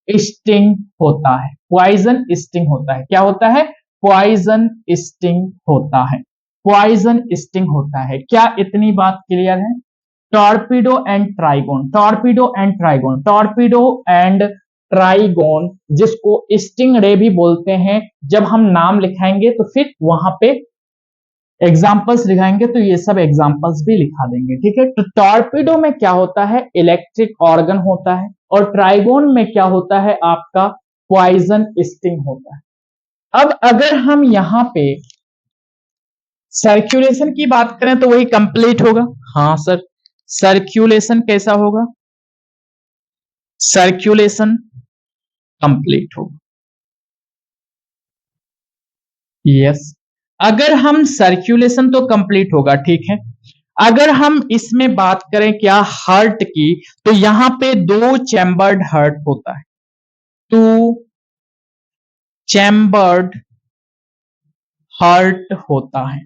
स्टिंग होता है, पॉइजन स्टिंग होता है। क्या होता है, पॉइजन स्टिंग होता है, पॉइजन स्टिंग होता है। क्या इतनी बात क्लियर है? Torpedo and trigon, torpedo and trigon, torpedo and trigon, जिसको स्टिंग रे भी बोलते हैं। जब हम नाम लिखाएंगे तो फिर वहां पे एग्जाम्पल्स लिखाएंगे तो ये सब एग्जाम्पल्स भी लिखा देंगे। ठीक है, तो टॉर्पीडो में क्या होता है, इलेक्ट्रिक ऑर्गन होता है। और ट्राइगोन में क्या होता है, आपका पॉइजन स्टिंग होता है। अब अगर हम यहां पे सर्कुलेशन की बात करें तो वही कंप्लीट होगा। हाँ सर, सर्कुलेशन कैसा होगा, सर्कुलेशन कंप्लीट होगा। यस, अगर हम सर्कुलेशन तो कंप्लीट होगा। ठीक है, अगर हम इसमें बात करें क्या, हार्ट की, तो यहां पे 2 चैम्बर्ड हार्ट होता है, 2 चैम्बर्ड हार्ट होता है।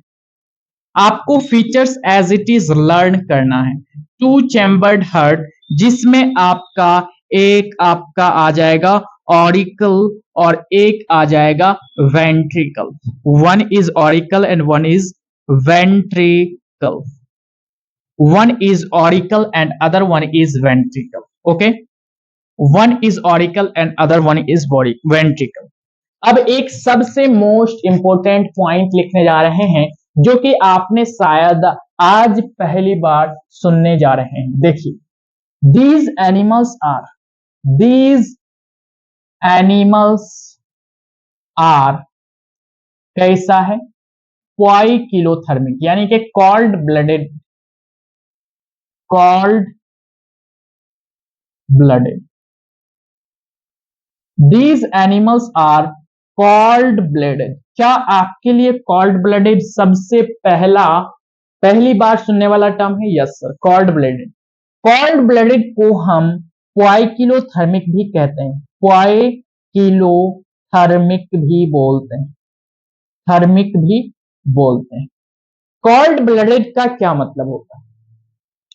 आपको features as it is learn करना है। 2 चैम्बर्ड हार्ट, जिसमें आपका आ जाएगा ऑरिकल और एक आ जाएगा ventricle. One is auricle and one is ventricle, one is auricle and other one is ventricle. Okay, one is auricle and other one is ventricle. अब एक सबसे मोस्ट इंपोर्टेंट पॉइंट लिखने जा रहे हैं, जो कि आपने शायद आज पहली बार सुनने जा रहे हैं। देखिए, these animals are, these animals are कैसा है, पोइकिलोथर्मिक, यानी कि called blooded, cold blooded. These animals are cold blooded। क्या आपके लिए cold blooded सबसे पहली बार सुनने वाला टर्म है? Yes sir, cold blooded। cold blooded को हम पोइकिलोथर्मिक भी कहते हैं, पोइकिलोथर्मिक भी बोलते हैं, थर्मिक भी बोलते हैं। cold blooded का क्या मतलब होता है?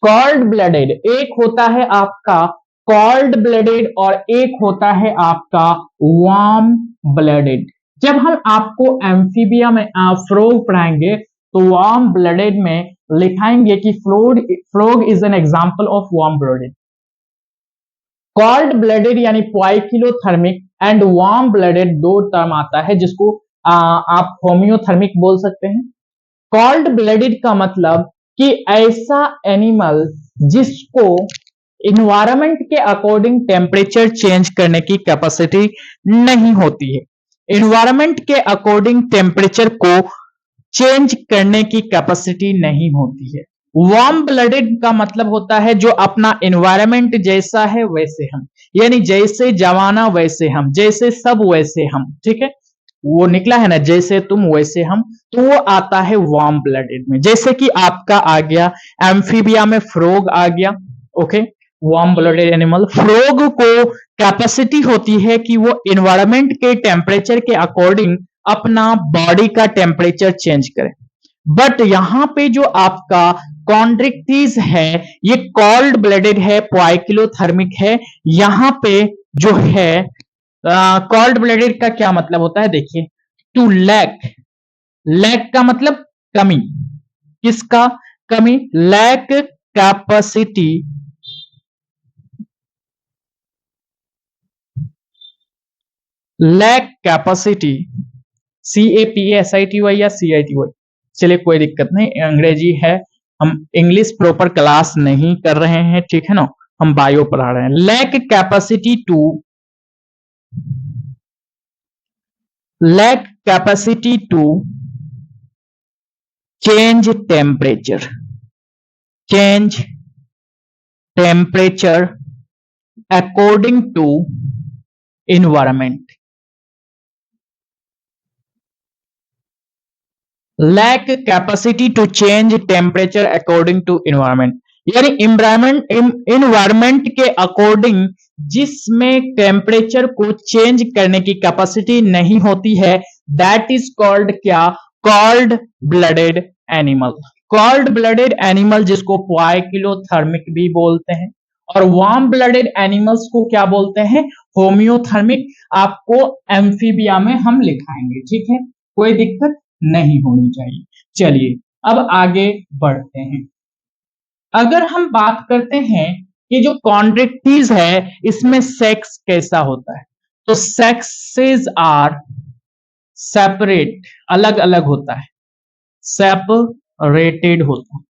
cold blooded एक होता है आपका कॉल्ड ब्लडेड और एक होता है आपका वार्म ब्लडेड। जब हम आपको एम्फीबिया में फ्रॉग पढ़ाएंगे तो वार्म ब्लडेड में लिखाएंगे कि frog is an example of warm blooded. Cold blooded यानी poikilothermic and warm blooded 2 term आता है, जिसको आप होम्योथर्मिक बोल सकते हैं। कॉल्ड ब्लडेड का मतलब कि ऐसा एनिमल जिसको इन्वायरमेंट के अकॉर्डिंग टेम्परेचर चेंज करने की कैपेसिटी नहीं होती है। इन्वायरमेंट के अकॉर्डिंग टेम्परेचर को चेंज करने की कैपेसिटी नहीं होती है। वार्म ब्लडेड का मतलब होता है जो अपना एनवायरमेंट जैसा है वैसे हम, यानी जैसे जमाना वैसे हम, जैसे सब वैसे हम, ठीक है। वो निकला है ना, जैसे तुम वैसे हम, तो वो आता है वार्म ब्लडेड में। जैसे कि आपका आ गया एम्फीबिया में फ्रॉग आ गया, okay. Warm blooded animal, frog को कैपेसिटी होती है कि वो एनवायरमेंट के टेम्परेचर के अकॉर्डिंग अपना बॉडी का टेम्परेचर चेंज करे। बट यहां पे जो आपका कॉन्ड्रिक्टीज है ये कॉल्ड ब्लडेड है, पोइकिलोथर्मिक है। यहां पे जो है कॉल्ड ब्लडेड का क्या मतलब होता है, देखिए, टू लैक, लैक का मतलब कमी, किसका कमी, lack capacity, lack capacity, CAPASITY या CITY, चलिए कोई दिक्कत नहीं, अंग्रेजी है, हम इंग्लिश प्रॉपर क्लास नहीं कर रहे हैं, ठीक है ना, हम बायो पढ़ा रहे हैं। Lack capacity to, lack capacity to change temperature, change temperature according to environment, lack capacity to change temperature according to environment, यानी इन्वायरमेंट के अकॉर्डिंग जिसमें टेम्परेचर को चेंज करने की कैपेसिटी नहीं होती है, दैट इज कॉल्ड क्या, cold blooded animal. Cold blooded animal जिसको पोइकिलोथर्मिक भी बोलते हैं, और वार्म ब्लडेड एनिमल्स को क्या बोलते हैं, होम्योथर्मिक। आपको एम्फीबिया में हम लिखाएंगे, ठीक है, कोई दिक्कत नहीं होनी चाहिए। चलिए अब आगे बढ़ते हैं। अगर हम बात करते हैं कि जो कॉन्ड्रिक्टीज है इसमें सेक्स कैसा होता है, तो सेक्सेस आर सेपरेट, अलग अलग होता है, सेपरेटेड होता है,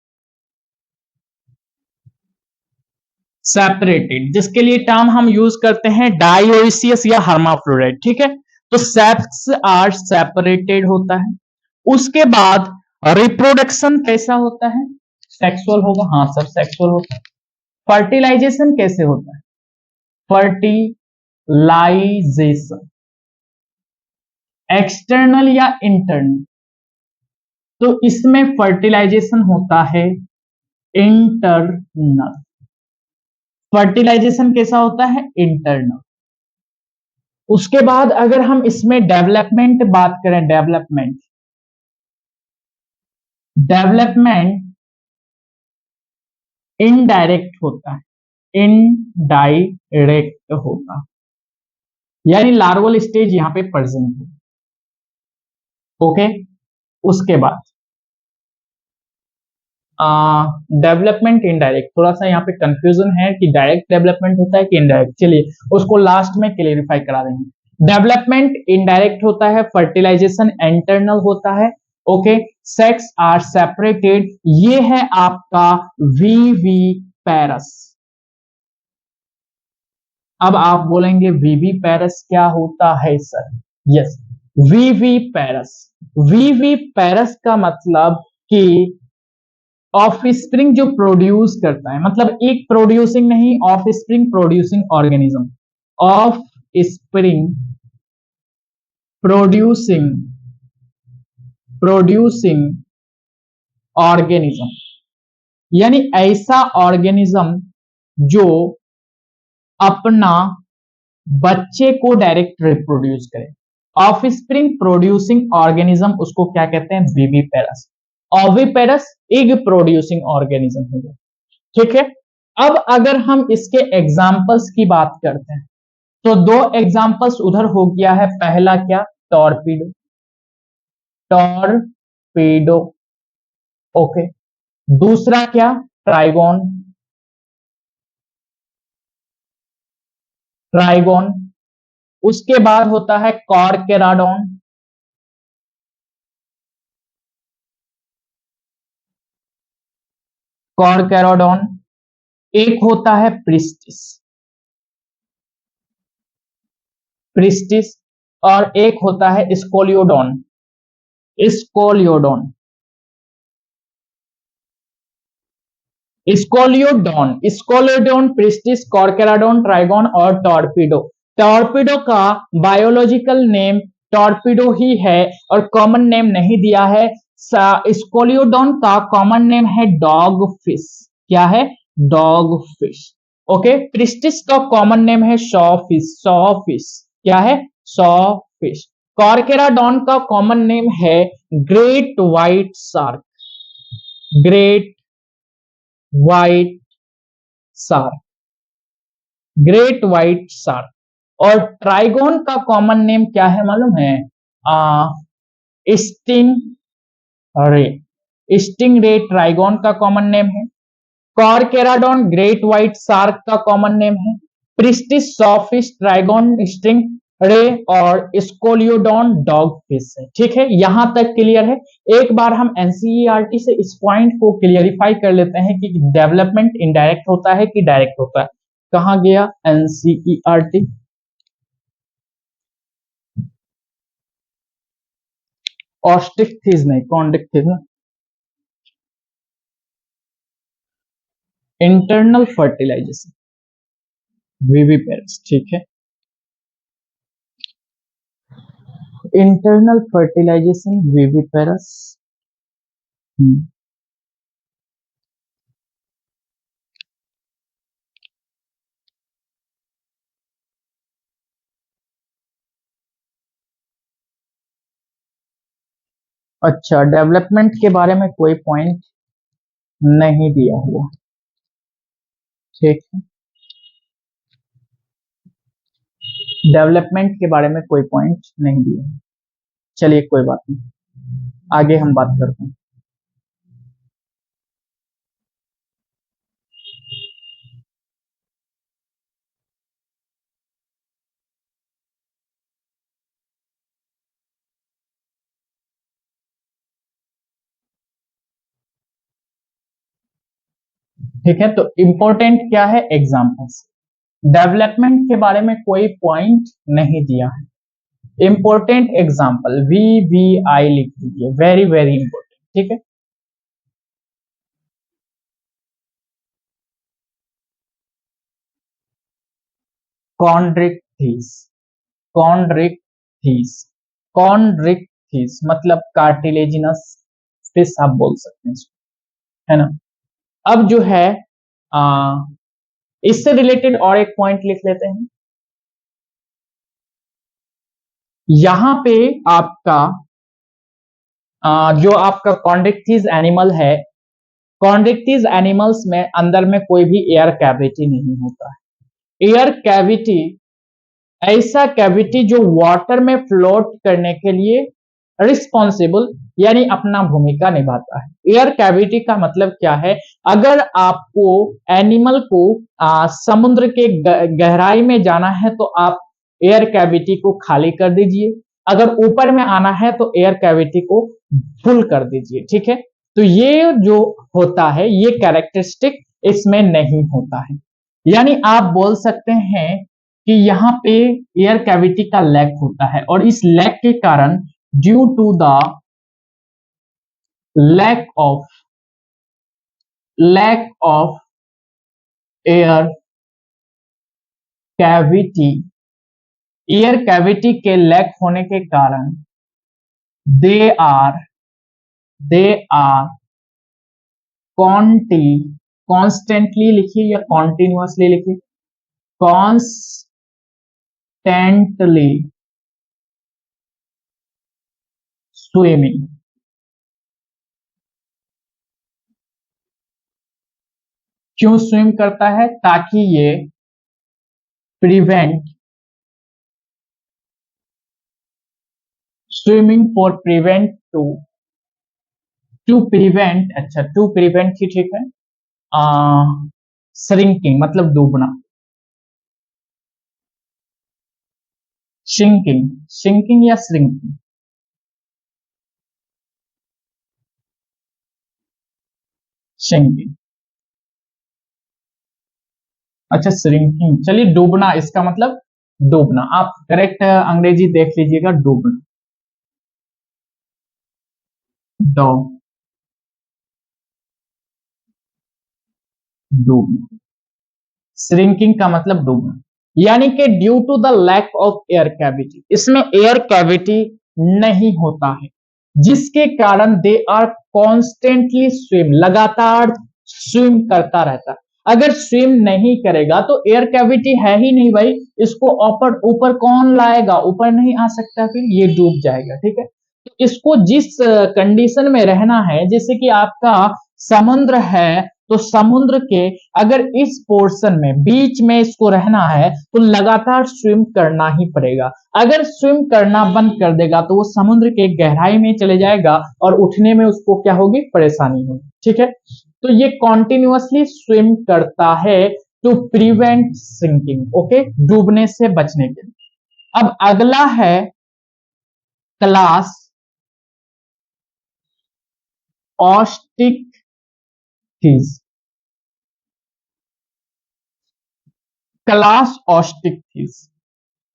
सेपरेटेड, जिसके लिए टर्म हम यूज करते हैं डायोइसियस या हर्माफ्रोडाइट, ठीक है। तो सेक्स आर सेपरेटेड होता है। उसके बाद रिप्रोडक्शन कैसा होता है, सेक्सुअल होगा, हाँ सर सेक्सुअल होता है। फर्टिलाइजेशन कैसे होता है, फर्टिलाइजेशन एक्सटर्नल या इंटरनल, तो इसमें फर्टिलाइजेशन होता है इंटरनल। फर्टिलाइजेशन कैसा होता है, इंटरनल। उसके बाद अगर हम इसमें डेवलपमेंट बात करें, डेवलपमेंट, डेवलपमेंट इनडायरेक्ट होता है, इनडायरेक्ट होता, यानी लार्वल स्टेज यहां पे प्रेजेंट है, ओके। उसके बाद डेवलपमेंट इनडायरेक्ट, थोड़ा सा यहाँ पे कंफ्यूजन है कि डायरेक्ट डेवलपमेंट होता है कि इनडायरेक्ट, चलिए उसको लास्ट में क्लियरिफाई करा देंगे। डेवलपमेंट इनडायरेक्ट होता है, फर्टिलाइजेशन इंटरनल होता है, ओके। सेक्स आर सेपरेटेड, ये है आपका वीवी पैरस। अब आप बोलेंगे वीवी पैरस क्या होता है सर, यस, वीवी पैरस, वीवी पैरस का मतलब कि ऑफ स्प्रिंग जो प्रोड्यूस करता है, मतलब एक प्रोड्यूसिंग नहीं, of spring producing organism, of spring producing, producing organism, यानी ऐसा ऑर्गेनिज्म जो अपना बच्चे को डायरेक्ट रिप्रोड्यूस करे। ऑफ स्प्रिंग प्रोड्यूसिंग ऑर्गेनिज्म उसको क्या कहते हैं, viviparous. Oviparous egg producing organism हो गया, ठीक है। अब अगर हम इसके एग्जाम्पल्स की बात करते हैं तो दो एग्जाम्पल्स उधर हो गया है, पहला क्या, टॉर्पीडो, टॉर्पीडो, ओके। दूसरा क्या, ट्राइगोन, ट्राइगोन। उसके बाद होता है कॉर्केराडोन, कॉर्केरोडॉन, एक होता है प्रिस्टिस, प्रिस्टिस, और एक होता है Scoliodon, Scoliodon, Scoliodon, Scoliodon, priestess, कॉर्केराडॉन, trigon और टॉर्पीडो। टॉर्पीडो का बायोलॉजिकल नेम टॉर्पीडो ही है और कॉमन नेम नहीं दिया है। स्कोलियोडॉन का कॉमन नेम है डॉग फिश। क्या है? Dog fish. ओके। प्रिस्टिस का कॉमन नेम है शॉ फिश, शॉ फिश। क्या है? शॉ फिश। कॉर्केराडॉन का कॉमन नेम है great white shark, great white shark, great white shark. और ट्राइगोन का कॉमन नेम क्या है मालूम है? स्टिंग रे, स्टिंग रे ट्राइगोन का कॉमन नेम है। कॉर्केराडॉन ग्रेट व्हाइट शार्क का कॉमन नेम है। प्रिस्टिस सॉफिश, ट्राइगोन स्टिंग रे और स्कोलियोडॉन डॉग फिश है। ठीक है, यहां तक क्लियर है। एक बार हम एनसीईआरटी से इस पॉइंट को क्लियरिफाई कर लेते हैं कि डेवलपमेंट इनडायरेक्ट होता है कि डायरेक्ट होता है। कहां गया एनसीईआरटी? ऑस्टिक थीज नहीं, कॉन्डिक थीज ना। Internal fertilization, viviparous. ठीक है, इंटरनल फर्टिलाइजेशन विविपेरस। अच्छा, डेवलपमेंट के बारे में कोई पॉइंट नहीं दिया हुआ। ठीक है, डेवलपमेंट के बारे में कोई पॉइंट नहीं दिया। चलिए कोई बात नहीं, आगे हम बात करते हैं। ठीक है, तो इंपॉर्टेंट क्या है? एग्जाम्पल्स। डेवलपमेंट के बारे में कोई पॉइंट नहीं दिया है। इंपॉर्टेंट एग्जाम्पल VVI लिख दीजिए, वेरी वेरी इंपॉर्टेंट। ठीक है, कॉन्ड्रिक्थिस, कॉन्ड्रिक्थिस, कॉन्ड्रिक्थिस मतलब कार्टिलेजिनस फिश आप बोल सकते हैं इसको, है ना। अब जो है आ, इससे रिलेटेड और एक पॉइंट लिख लेते हैं। यहां पे आपका जो आपका कॉन्ड्रिक्थिस एनिमल है, कॉन्ड्रिक्थिस एनिमल्स में अंदर में कोई भी एयर कैविटी नहीं होता है। एयर कैविटी ऐसा कैविटी जो वाटर में फ्लोट करने के लिए रिस्पॉन्सिबल यानी अपना भूमिका निभाता है। एयर कैविटी का मतलब क्या है? अगर आपको एनिमल को समुद्र के गहराई में जाना है तो आप एयर कैविटी को खाली कर दीजिए, अगर ऊपर में आना है तो एयर कैविटी को फुल कर दीजिए। ठीक है, तो ये जो होता है ये कैरेक्टरिस्टिक इसमें नहीं होता है। यानी आप बोल सकते हैं कि यहाँ पे एयर कैविटी का लैक होता है और इस लैक के कारण due to the lack of air cavity, air cavity के लैक होने के कारण दे आर कॉन्टी कॉन्स्टेंटली लिखिए या कॉन्टिन्यूअसली लिखिए, कॉन्स्टेंटली स्विमिंग। क्यों स्विम करता है? ताकि ये prevent, swimming for prevent to prevent, अच्छा टू प्रिवेंट ही ठीक है, श्रिंकिंग मतलब डूबना, शिंकिंग, शिंकिंग या श्रिंकिंग, शिंकिंग। अच्छा श्रिंकिंग, चलिए डूबना, इसका मतलब डूबना। आप करेक्ट अंग्रेजी देख लीजिएगा, डूबना, डॉग, डूबना। श्रिंकिंग का मतलब डूबना, यानी कि due to the lack of air cavity, इसमें एयर कैविटी नहीं होता है, जिसके कारण दे आर कॉन्स्टेंटली स्विम, लगातार स्विम करता रहता है। अगर स्विम नहीं करेगा तो एयर कैविटी है ही नहीं भाई, इसको ऊपर ऊपर कौन लाएगा, ऊपर नहीं आ सकता, फिर ये डूब जाएगा। ठीक है, तो इसको जिस कंडीशन में रहना है, जैसे कि आपका समुद्र है, तो समुद्र के अगर इस पोर्शन में बीच में इसको रहना है तो लगातार स्विम करना ही पड़ेगा। अगर स्विम करना बंद कर देगा तो वो समुद्र के गहराई में चले जाएगा और उठने में उसको क्या होगी, परेशानी होगी। ठीक है, तो ये कॉन्टिन्यूअसली स्विम करता है टू प्रिवेंट सिंकिंग। ओके, डूबने से बचने के लिए। अब अगला है क्लास ऑस्टिक थीस। क्लास ऑस्टिक थीस,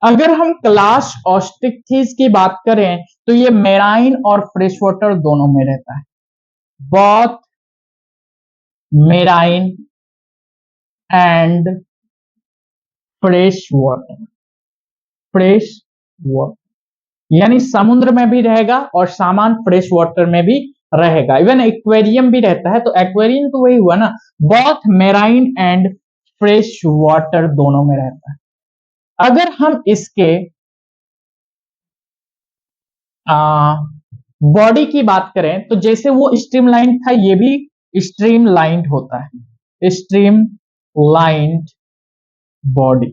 अगर हम क्लास ऑस्टिक्थिस की बात करें तो ये मेराइन और फ्रेश वाटर दोनों में रहता है। Both marine and fresh water, fresh water यानी समुद्र में भी रहेगा और सामान फ्रेश वाटर में भी रहेगा, इवन एक्वेरियम भी रहता है। तो एक्वेरियम तो वही हुआ ना, both marine and fresh water दोनों में रहता है। अगर हम इसके बॉडी की बात करें तो जैसे वो स्ट्रीमलाइन था, ये भी स्ट्रीमलाइंड होता है, stream lined body,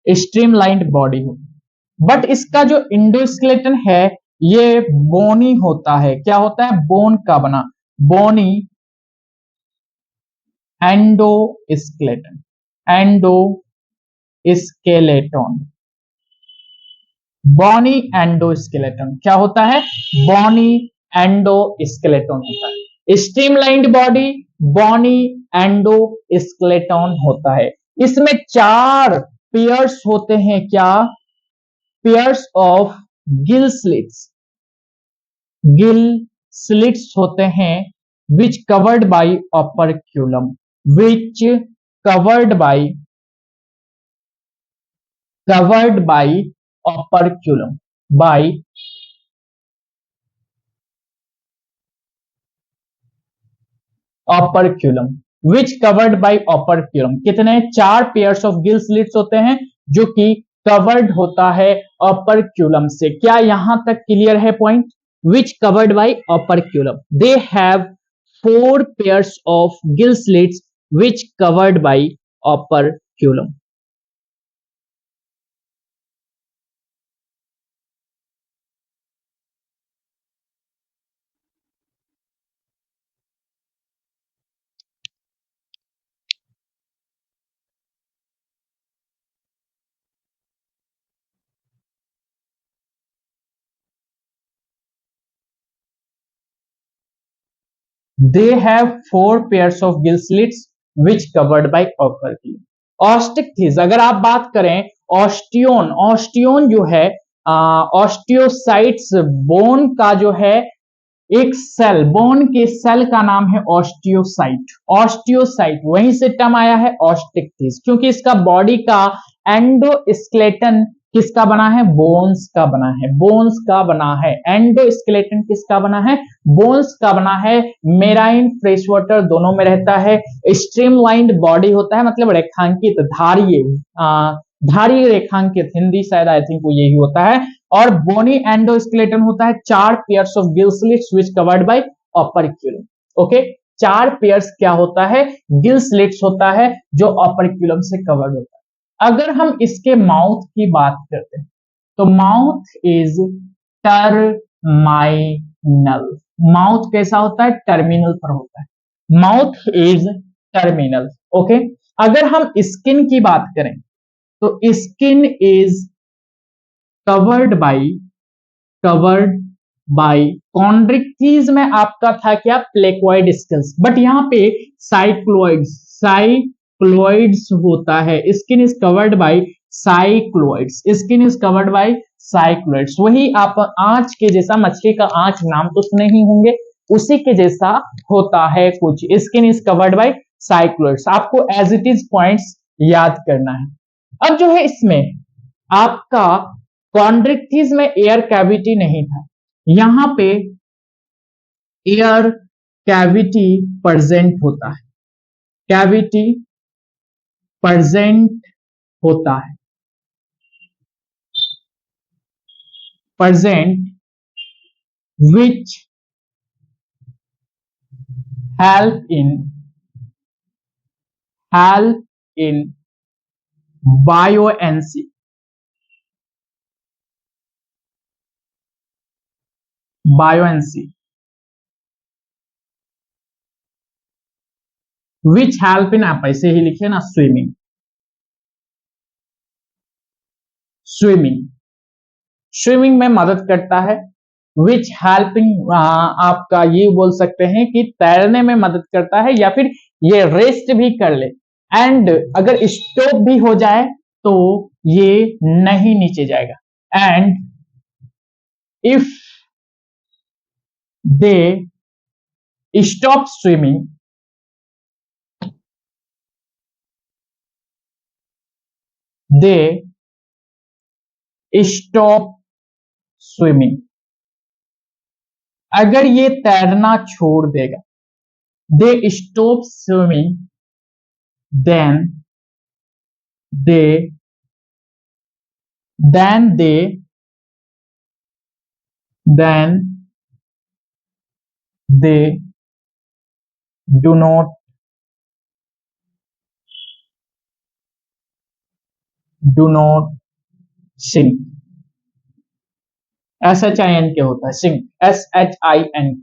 streamlined body हो। बट इसका जो इंडोस्केलेटन है ये बोनी होता है। क्या होता है, बोन का बना, bony endoskeleton, endoskeleton, bony endoskeleton क्या होता है, बॉनी एंडोस्केलेटन होता है। स्ट्रीमलाइंड बॉडी बॉनी एंडोस्केलेटन होता है। इसमें 4 पेयर्स होते हैं, क्या, pairs of gill slits, gill slits होते हैं, which covered by operculum, which covered by, covered by operculum, by operculum, which covered by operculum। कितने, 4 पेयर्स ऑफ गिल स्लिट्स होते हैं जो कि कवर्ड होता है ऑपरक्यूलम से। क्या यहां तक क्लियर है point, which covered by operculum, they have 4 pairs of gill slits which covered by operculum। They have 4 pairs of gill slits which covered by operculum। ऑस्टिक्थिस अगर आप बात करें, ऑस्टियोन, ऑस्टियोन जो है ऑस्टियोसाइट्स, बोन का जो है एक सेल, बोन के सेल का नाम है ऑस्टियोसाइट, ऑस्टियोसाइट वहीं से टर्म आया है ऑस्टिक्थिस, क्योंकि इसका बॉडी का एंडोस्केलेटन किसका बना है, बोन्स का बना है, बोन्स का बना है। एंडोस्केलेटन किसका बना है, बोन्स का बना है। मेराइन फ्रेश वाटर दोनों में रहता है। स्ट्रीमलाइंड बॉडी होता है, मतलब रेखांकित, धारीय, धारीय रेखांकित, हिंदी शायद आई थिंक वो यही होता है। और बोनी एंडोस्केलेटन होता है, 4 pairs of gill slits which covered by operculum. Okay, 4 pairs क्या होता है, गिल स्लिट्स होता है जो ऑपरक्यूलम से कवर्ड होता है। अगर हम इसके माउथ की बात करते हैं तो माउथ इज टर्माइनल, माउथ कैसा होता है, टर्मिनल पर होता है, माउथ इज टर्मिनल। ओके, अगर हम स्किन की बात करें तो skin is covered by, covered by Chondrichthyes में आपका था क्या, प्लेक्वाइड स्किल्स, बट यहां पे साइक्लोइड्स, क्लोइड्स होता है, skin is covered by cycloids, skin is covered by cycloids. वही आप आंच के जैसा, मछली का आंच नाम तो सुने ही होंगे, उसी के जैसा होता है कुछ, skin is covered by cycloids. आपको एज इट इज पॉइंट्स याद करना है। अब जो है इसमें आपका कॉन्ड्रिक्थिस में एयर कैविटी नहीं था, यहां पे एयर कैविटी प्रेजेंट होता है, कैविटी प्रेजेंट होता है, present which help in buoyancy, which help in, आप ऐसे ही लिखे ना, स्विमिंग, स्विमिंग में मदद करता है। विच हेल्पिंग आपका ये बोल सकते हैं कि तैरने में मदद करता है, या फिर ये रेस्ट भी कर ले, एंड अगर स्टॉप भी हो जाए तो ये नहीं नीचे जाएगा। And if they stop swimming, they stop swimming, अगर ये तैरना छोड़ देगा, they stop swimming, then they do not sink, SHINK होता है, sink, SHINK,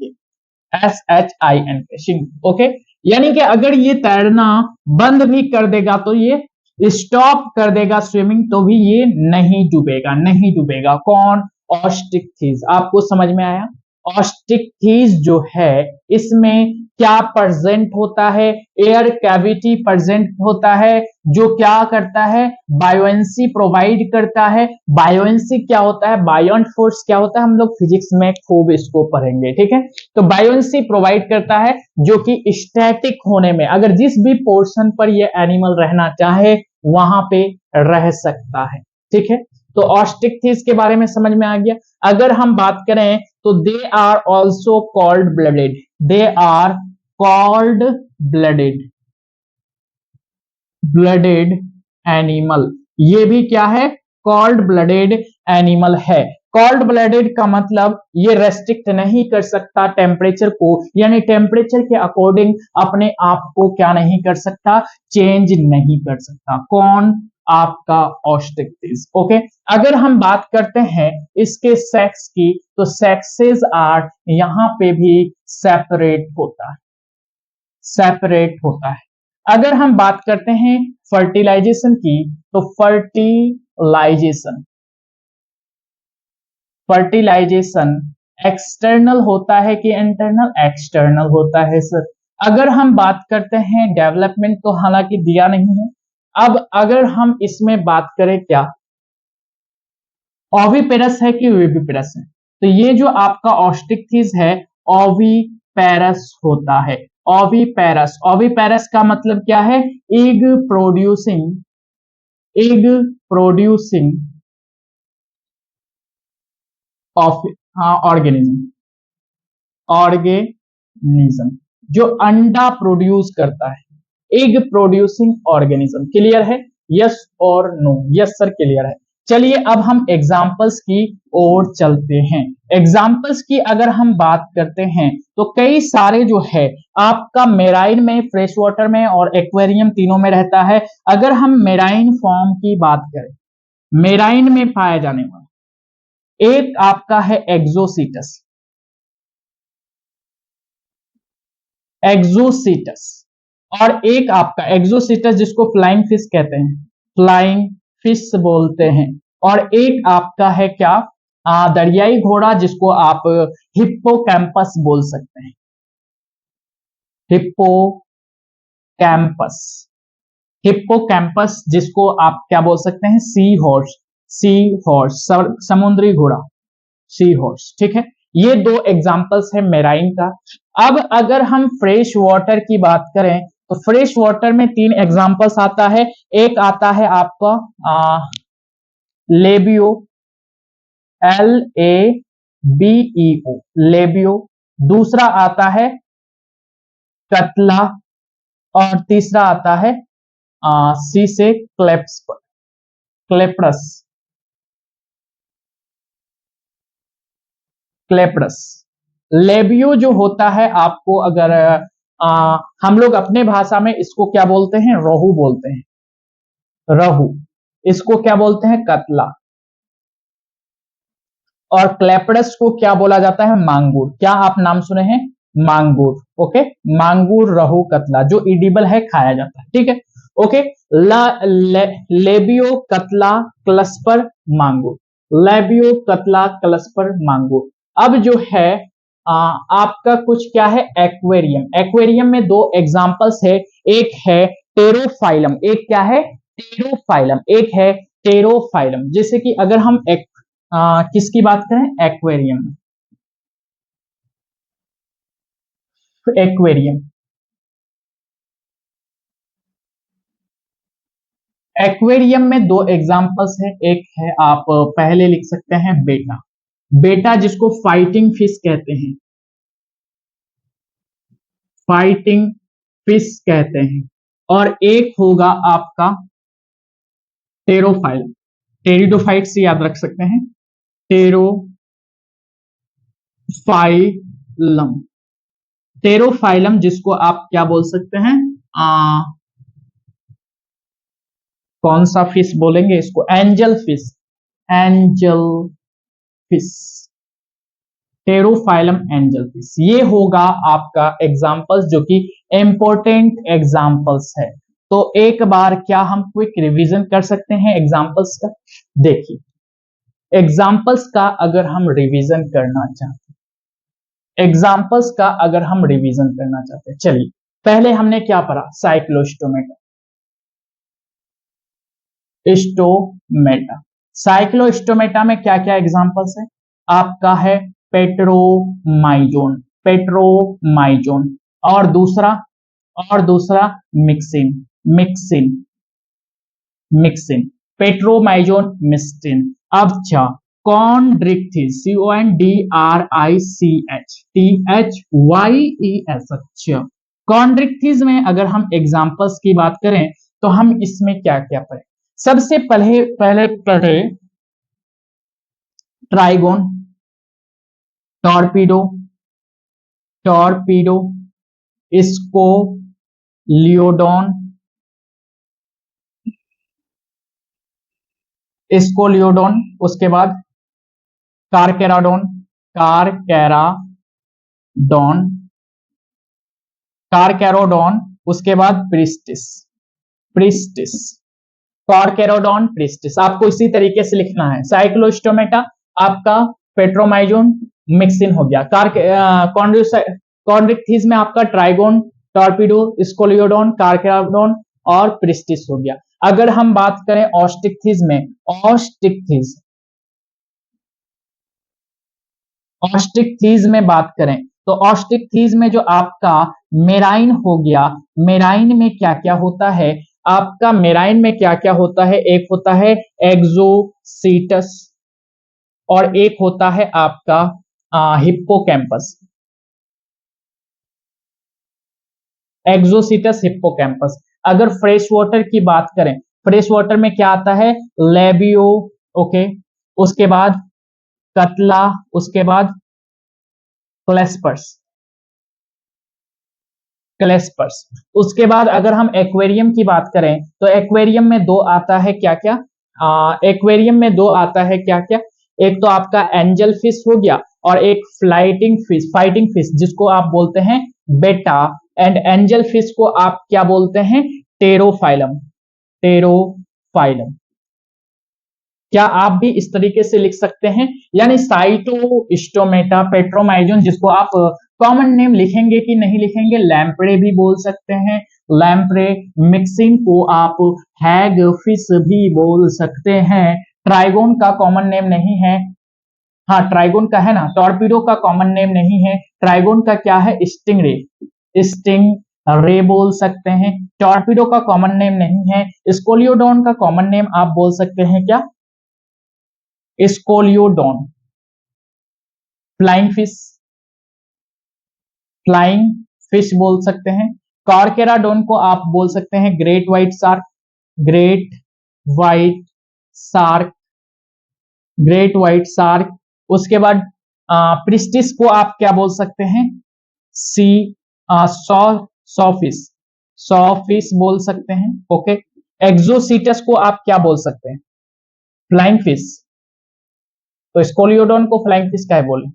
sink, ओके। यानी कि अगर ये तैरना बंद भी कर देगा, तो ये स्टॉप कर देगा स्विमिंग, तो भी ये नहीं डूबेगा। कौन? ऑस्टिक्थिस। आपको समझ में आया? ऑस्टिक्थिस जो है इसमें क्या प्रेजेंट होता है? एयर कैविटी प्रेजेंट होता है, जो क्या करता है? बायोएंसी प्रोवाइड करता है। बायोएंसी क्या होता है? बायोंट फोर्स क्या होता है? हम लोग फिजिक्स में खूब इसको पढ़ेंगे, ठीक है। तो बायोएंसी प्रोवाइड करता है, जो कि स्टैटिक होने में, अगर जिस भी पोर्शन पर ये एनिमल रहना चाहे वहां पे रह सकता है, ठीक है। तो ऑस्टिक्थिस के बारे में समझ में आ गया। अगर हम बात करें तो they are also cold blooded, they are cold blooded animal, ये भी क्या है? कॉल्ड ब्लडेड एनिमल है। कॉल्ड ब्लडेड का मतलब ये रेस्ट्रिक्ट नहीं कर सकता टेम्परेचर को, यानी टेम्परेचर के अकॉर्डिंग अपने आप को क्या नहीं कर सकता? चेंज नहीं कर सकता। कौन? आपका ऑस्टिक्थिस, ओके। अगर हम बात करते हैं इसके सेक्स की, तो सेक्सेस आर, यहां पे भी सेपरेट होता है। अगर हम बात करते हैं फर्टिलाइजेशन की, तो फर्टिलाइजेशन एक्सटर्नल होता है कि इंटरनल? एक्सटर्नल होता है सर। अगर हम बात करते हैं डेवलपमेंट, तो हालांकि दिया नहीं है। अब अगर हम इसमें बात करें, क्या ओविपेरस है कि विविपेरस है? तो ये जो आपका ऑस्टिक्थिस है ओविपेरस होता है। ओविपेरस का मतलब क्या है? एग प्रोड्यूसिंग ऑर्गेनिज्म, जो अंडा प्रोड्यूस करता है, एग प्रोड्यूसिंग ऑर्गेनिज्म। क्लियर है? यस और नो? यस सर, क्लियर है। चलिए अब हम एग्जाम्पल्स की ओर चलते हैं। एग्जाम्पल्स की अगर हम बात करते हैं तो कई सारे जो है आपका मेराइन में, फ्रेश वाटर में और एक्वेरियम तीनों में रहता है। अगर हम मेराइन फॉर्म की बात करें, मेराइन में पाया जाने वाला एक आपका है एक्सोसीटस, और एक आपका एक्सोसीटस जिसको फ्लाइंग फिश कहते हैं, फ्लाइंग फिश बोलते हैं। और एक आपका है क्या? दरियाई घोड़ा, जिसको आप हिप्पोकैम्पस बोल सकते हैं, हिप्पोकैम्पस। हिप्पोकैम्पस जिसको आप क्या बोल सकते हैं, सी हॉर्स समुद्री घोड़ा, सी हॉर्स, ठीक है। ये दो एग्जांपल्स है मेराइन का। अब अगर हम फ्रेश वाटर की बात करें तो फ्रेश वाटर में तीन एग्जांपल्स आता है। एक आता है आपका लेबियो, LABEO, लेबियो। दूसरा आता है कतला और तीसरा आता है सी से क्लेप्रस, क्लेप्रस। लेबियो जो होता है आपको अगर हम लोग अपने भाषा में इसको क्या बोलते हैं, रोहू बोलते हैं, रोहू। इसको क्या बोलते हैं, कतला। और क्लेप्रस को क्या बोला जाता है, मांगुर। क्या आप नाम सुने हैं, मांगुर। ओके, मांगुर, रोहू, कतला जो इडिबल है, खाया जाता है, ठीक है। ओके, लेबियो, कतला, क्लस्पर, मांगुर। लेबियो, कतला, क्लस्पर, मांगुर। अब जो है आपका कुछ क्या है, एक्वेरियम। एक्वेरियम में दो एग्जांपल्स है, एक है टेरोफाइलम, एक क्या है, टेरोफाइलम, एक है टेरोफाइलम। जैसे कि अगर हम किसकी बात करें, एक्वेरियम, एक्वेरियम, एक्वेरियम में दो एग्जांपल्स है। एक है आप पहले लिख सकते हैं बेटा, बेटा जिसको फाइटिंग फिश कहते हैं, फाइटिंग फिश कहते हैं। और एक होगा आपका टेरोफाइल, टेरिडोफाइट से याद रख सकते हैं, टेरोफाइलम, टेरोफाइलम जिसको आप क्या बोल सकते हैं, कौन सा फिश बोलेंगे इसको, angel fish, angel fish, Pterophyllum angel fish. ये होगा आपका एग्जांपल्स जो कि इंपॉर्टेंट एग्जांपल्स है। तो एक बार क्या हम क्विक रिवीजन कर सकते हैं एग्जांपल्स का। देखिए, एग्जांपल्स का अगर हम रिवीजन करना चाहते हैं, एग्जांपल्स का अगर हम रिवीजन करना चाहते हैं, चलिए पहले हमने क्या पढ़ा, साइक्लोस्टोमेटा, स्टोमेटा। साइक्लोस्टोमेटा में क्या क्या एग्जांपल्स है, आपका है पेट्रोमाइजोन, पेट्रोमाइजोन। और दूसरा, और दूसरा mixing, mixing, mixing, Petromyzon, mixing. अब क्या, कॉन्ड्रिक्थिस, CONDRICH, अच्छा। कॉन्ड्रिक्थिस में अगर हम एग्जांपल्स की बात करें तो हम इसमें क्या क्या पढ़े, सबसे पहले पहले पढ़े ट्राइगोन, टॉर्पीडो, टॉर्पीडो, इसको लियोडॉन, इसको लियोडॉन, उसके बाद कारकेराडोन, कारकेराडोन, कारकेरोडोन, उसके बाद प्रिस्टिस, प्रिस्टिस, कारकेरोडोन, प्रिस्टिस। आपको इसी तरीके से लिखना है। साइक्लोस्टोमेटा आपका पेट्रोमाइजोन, मिक्सिन हो गया। कॉन्ड्रिक्थिस में आपका ट्राइगोन, टॉर्पीडो, स्कोलियोडोन, कारकेराडोन और प्रिस्टिस हो गया। अगर हम बात करें ऑस्टिक्थिस में, ऑस्टिक्थिस, ऑस्टिक्थिस में बात करें तो ऑस्टिक्थिस में जो आपका मेराइन हो गया, मेराइन में क्या क्या होता है, आपका मेराइन में क्या क्या होता है, एक होता है एक्सोसीटस और एक होता है आपका हिप्पोकैम्पस, एक्सोसीटस, हिप्पोकैम्पस। अगर फ्रेश वाटर की बात करें, फ्रेश वाटर में क्या आता है, लेबियो, ओके, उसके बाद कतला, उसके बाद क्लेस्पर्स, क्लेस्पर्स। उसके बाद अगर हम एक्वेरियम की बात करें तो एक्वेरियम में दो आता है, क्या क्या, एक्वेरियम में दो आता है, क्या क्या, एक तो आपका एंजल फिश हो गया और एक फ्लाइटिंग फिश, फाइटिंग फिश जिसको आप बोलते हैं बेटा, एंड एंजल फिश को आप क्या बोलते हैं, टेरोफाइलम, टेरोफाइलम। क्या आप भी इस तरीके से लिख सकते हैं, यानी साइटोस्टोमेटा, पेट्रोमाइजोन जिसको आप कॉमन नेम लिखेंगे कि नहीं लिखेंगे, लैम्प्रे भी बोल सकते हैं, लैम्प्रे। मिक्सिन को आप हैग फिश भी बोल सकते हैं। ट्राइगोन का कॉमन नेम नहीं है, हाँ ट्राइगोन का है ना। टॉर्पीडो का कॉमन नेम नहीं है, ट्राइगोन का क्या है, स्टिंगरे, स्टिंग रे बोल सकते हैं। टॉर्पीडो का कॉमन नेम नहीं है। स्कोलियोडॉन का कॉमन नेम आप बोल सकते हैं क्या, Scoliodon. Flying fish, flying fish बोल सकते हैं। कॉर्केराडोन को आप बोल सकते हैं great white shark, great white shark, great white shark. उसके बाद प्रिस्टिस को आप क्या बोल सकते हैं, सी सॉफिश, सॉफिश बोल सकते हैं। ओके, एक्सोसीटस को आप क्या बोल सकते हैं, फ्लाइंग फिश। तो स्कोलियोडॉन को फ्लाइंग फिश क्या है बोले,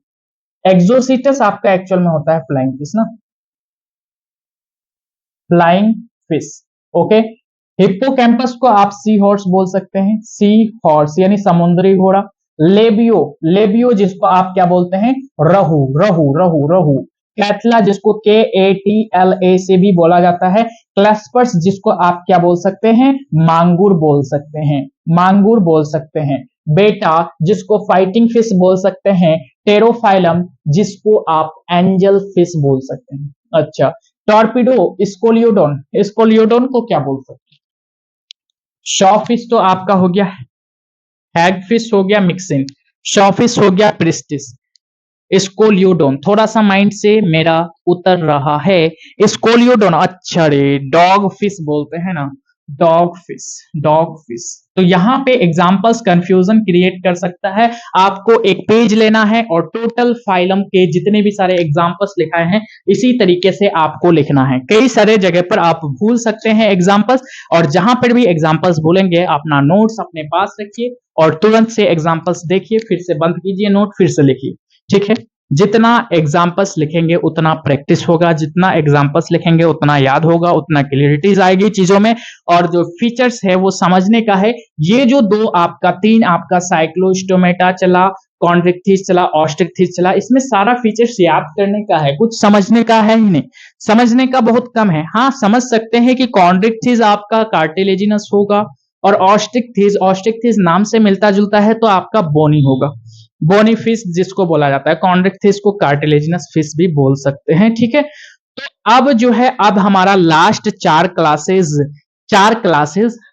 एक्सोसीटस आपका एक्चुअल में होता है फ्लाइंग फिश ना, फ्लाइंग फिश। ओके, हिप्पोकैम्पस को आप सी हॉर्स बोल सकते हैं, सी हॉर्स यानी समुद्री घोड़ा। लेबियो, लेबियो जिसको आप क्या बोलते हैं, रहू, रहू, रहू, रहू। कैटला जिसको KATLA से भी बोला जाता है। क्लस्पर्स जिसको आप क्या बोल सकते हैं, मांगुर बोल सकते हैं, मांगुर बोल सकते हैं। बेटा जिसको फाइटिंग फिश बोल सकते हैं। टेरोफाइलम जिसको आप एंजल फिश बोल सकते हैं। अच्छा, टॉर्पीडो, स्कोलियोडॉन, स्कोलियोडॉन को क्या बोल सकते हैं। शॉफिश तो आपका हो गया, हैगफिश हो गया मिक्सिन, शॉफिश हो गया प्रिस्टिस, स्कोलियोडोन थोड़ा सा माइंड से मेरा उतर रहा है। स्कोलियोडोन, अच्छा रे, डॉग फिश बोलते हैं ना, डॉग फिश, डॉग फिश। तो यहाँ पे एग्जांपल्स कंफ्यूजन क्रिएट कर सकता है। आपको एक पेज लेना है और टोटल फाइलम के जितने भी सारे एग्जांपल्स लिखाए हैं इसी तरीके से आपको लिखना है। कई सारे जगह पर आप भूल सकते हैं एग्जांपल्स, और जहां पर भी एग्जांपल्स भूलेंगे अपना नोट्स अपने पास रखिए और तुरंत से एग्जांपल्स देखिए, फिर से बंद कीजिए नोट, फिर से लिखिए। ठीक है, जितना एग्जाम्पल्स लिखेंगे उतना प्रैक्टिस होगा, जितना एग्जाम्पल्स लिखेंगे उतना याद होगा, उतना क्लियरिटीज आएगी चीजों में, और जो फीचर्स है वो समझने का है। ये जो दो आपका तीन आपका साइक्लोस्टोमेटा चला, कॉन्ड्रिक्थिस चला, ऑस्ट्रिक्थिस चला, इसमें सारा फीचर्स याद करने का है, कुछ समझने का है ही नहीं, समझने का बहुत कम है। हाँ समझ सकते हैं कि कॉन्ड्रिक्थिस आपका कार्टिलेजिनस होगा और ऑस्ट्रिक्थिस, ऑस्ट्रिक्थिस नाम से मिलता जुलता है तो आपका बोनी होगा, बोनी फिश जिसको बोला जाता है। कॉन्ड्रिक्थिस को कार्टिलेजिनस फिश भी बोल सकते हैं। ठीक है, तो अब जो है अब हमारा लास्ट चार क्लासेस,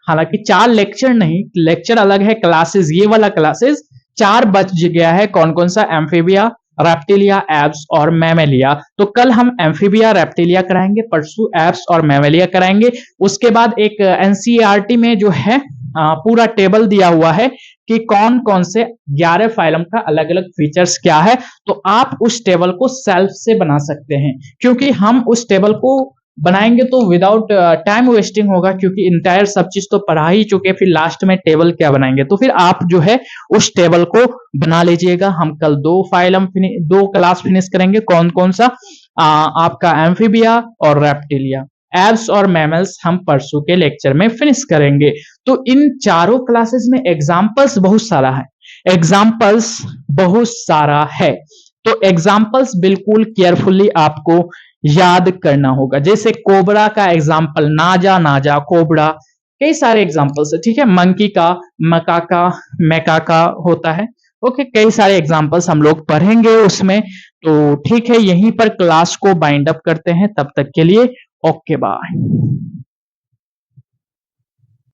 हालांकि चार लेक्चर नहीं, लेक्चर अलग है, क्लासेस ये वाला क्लासेस चार बच गया है। कौन कौन सा, एम्फीबिया, रेप्टिलिया, एब्स और मैमेलिया। तो कल हम एम्फीबिया रेप्टिलिया कराएंगे, परसों एब्स और मैमेलिया कराएंगे। उसके बाद एक एनसीईआरटी में जो है पूरा टेबल दिया हुआ है कि कौन कौन से 11 फाइलम का अलग अलग फीचर्स क्या है, तो आप उस टेबल को सेल्फ से बना सकते हैं। क्योंकि हम उस टेबल को बनाएंगे तो विदाउट टाइम वेस्टिंग होगा, क्योंकि इंटायर सब चीज तो पढ़ा ही चुके, फिर लास्ट में टेबल क्या बनाएंगे। तो फिर आप जो है उस टेबल को बना लीजिएगा। हम कल दो क्लास फिनिश करेंगे। कौन कौन सा, आपका एम्फीबिया और रेप्टिलिया। एब्स और मैमल्स हम परसों के लेक्चर में फिनिश करेंगे। तो इन चारों क्लासेस में एग्जाम्पल्स बहुत सारा है, एग्जाम्पल्स बहुत सारा है। तो एग्जाम्पल्स बिल्कुल केयरफुली आपको याद करना होगा। जैसे कोबरा का एग्जाम्पल, नाजा, नाजा, कोबरा, कई सारे एग्जाम्पल्स है। ठीक है, मंकी का मकाका, मैकाका होता है। ओके, कई सारे एग्जाम्पल्स हम लोग पढ़ेंगे उसमें। तो ठीक है, यहीं पर क्लास को बाइंड अप करते हैं। तब तक के लिए ओके बाय।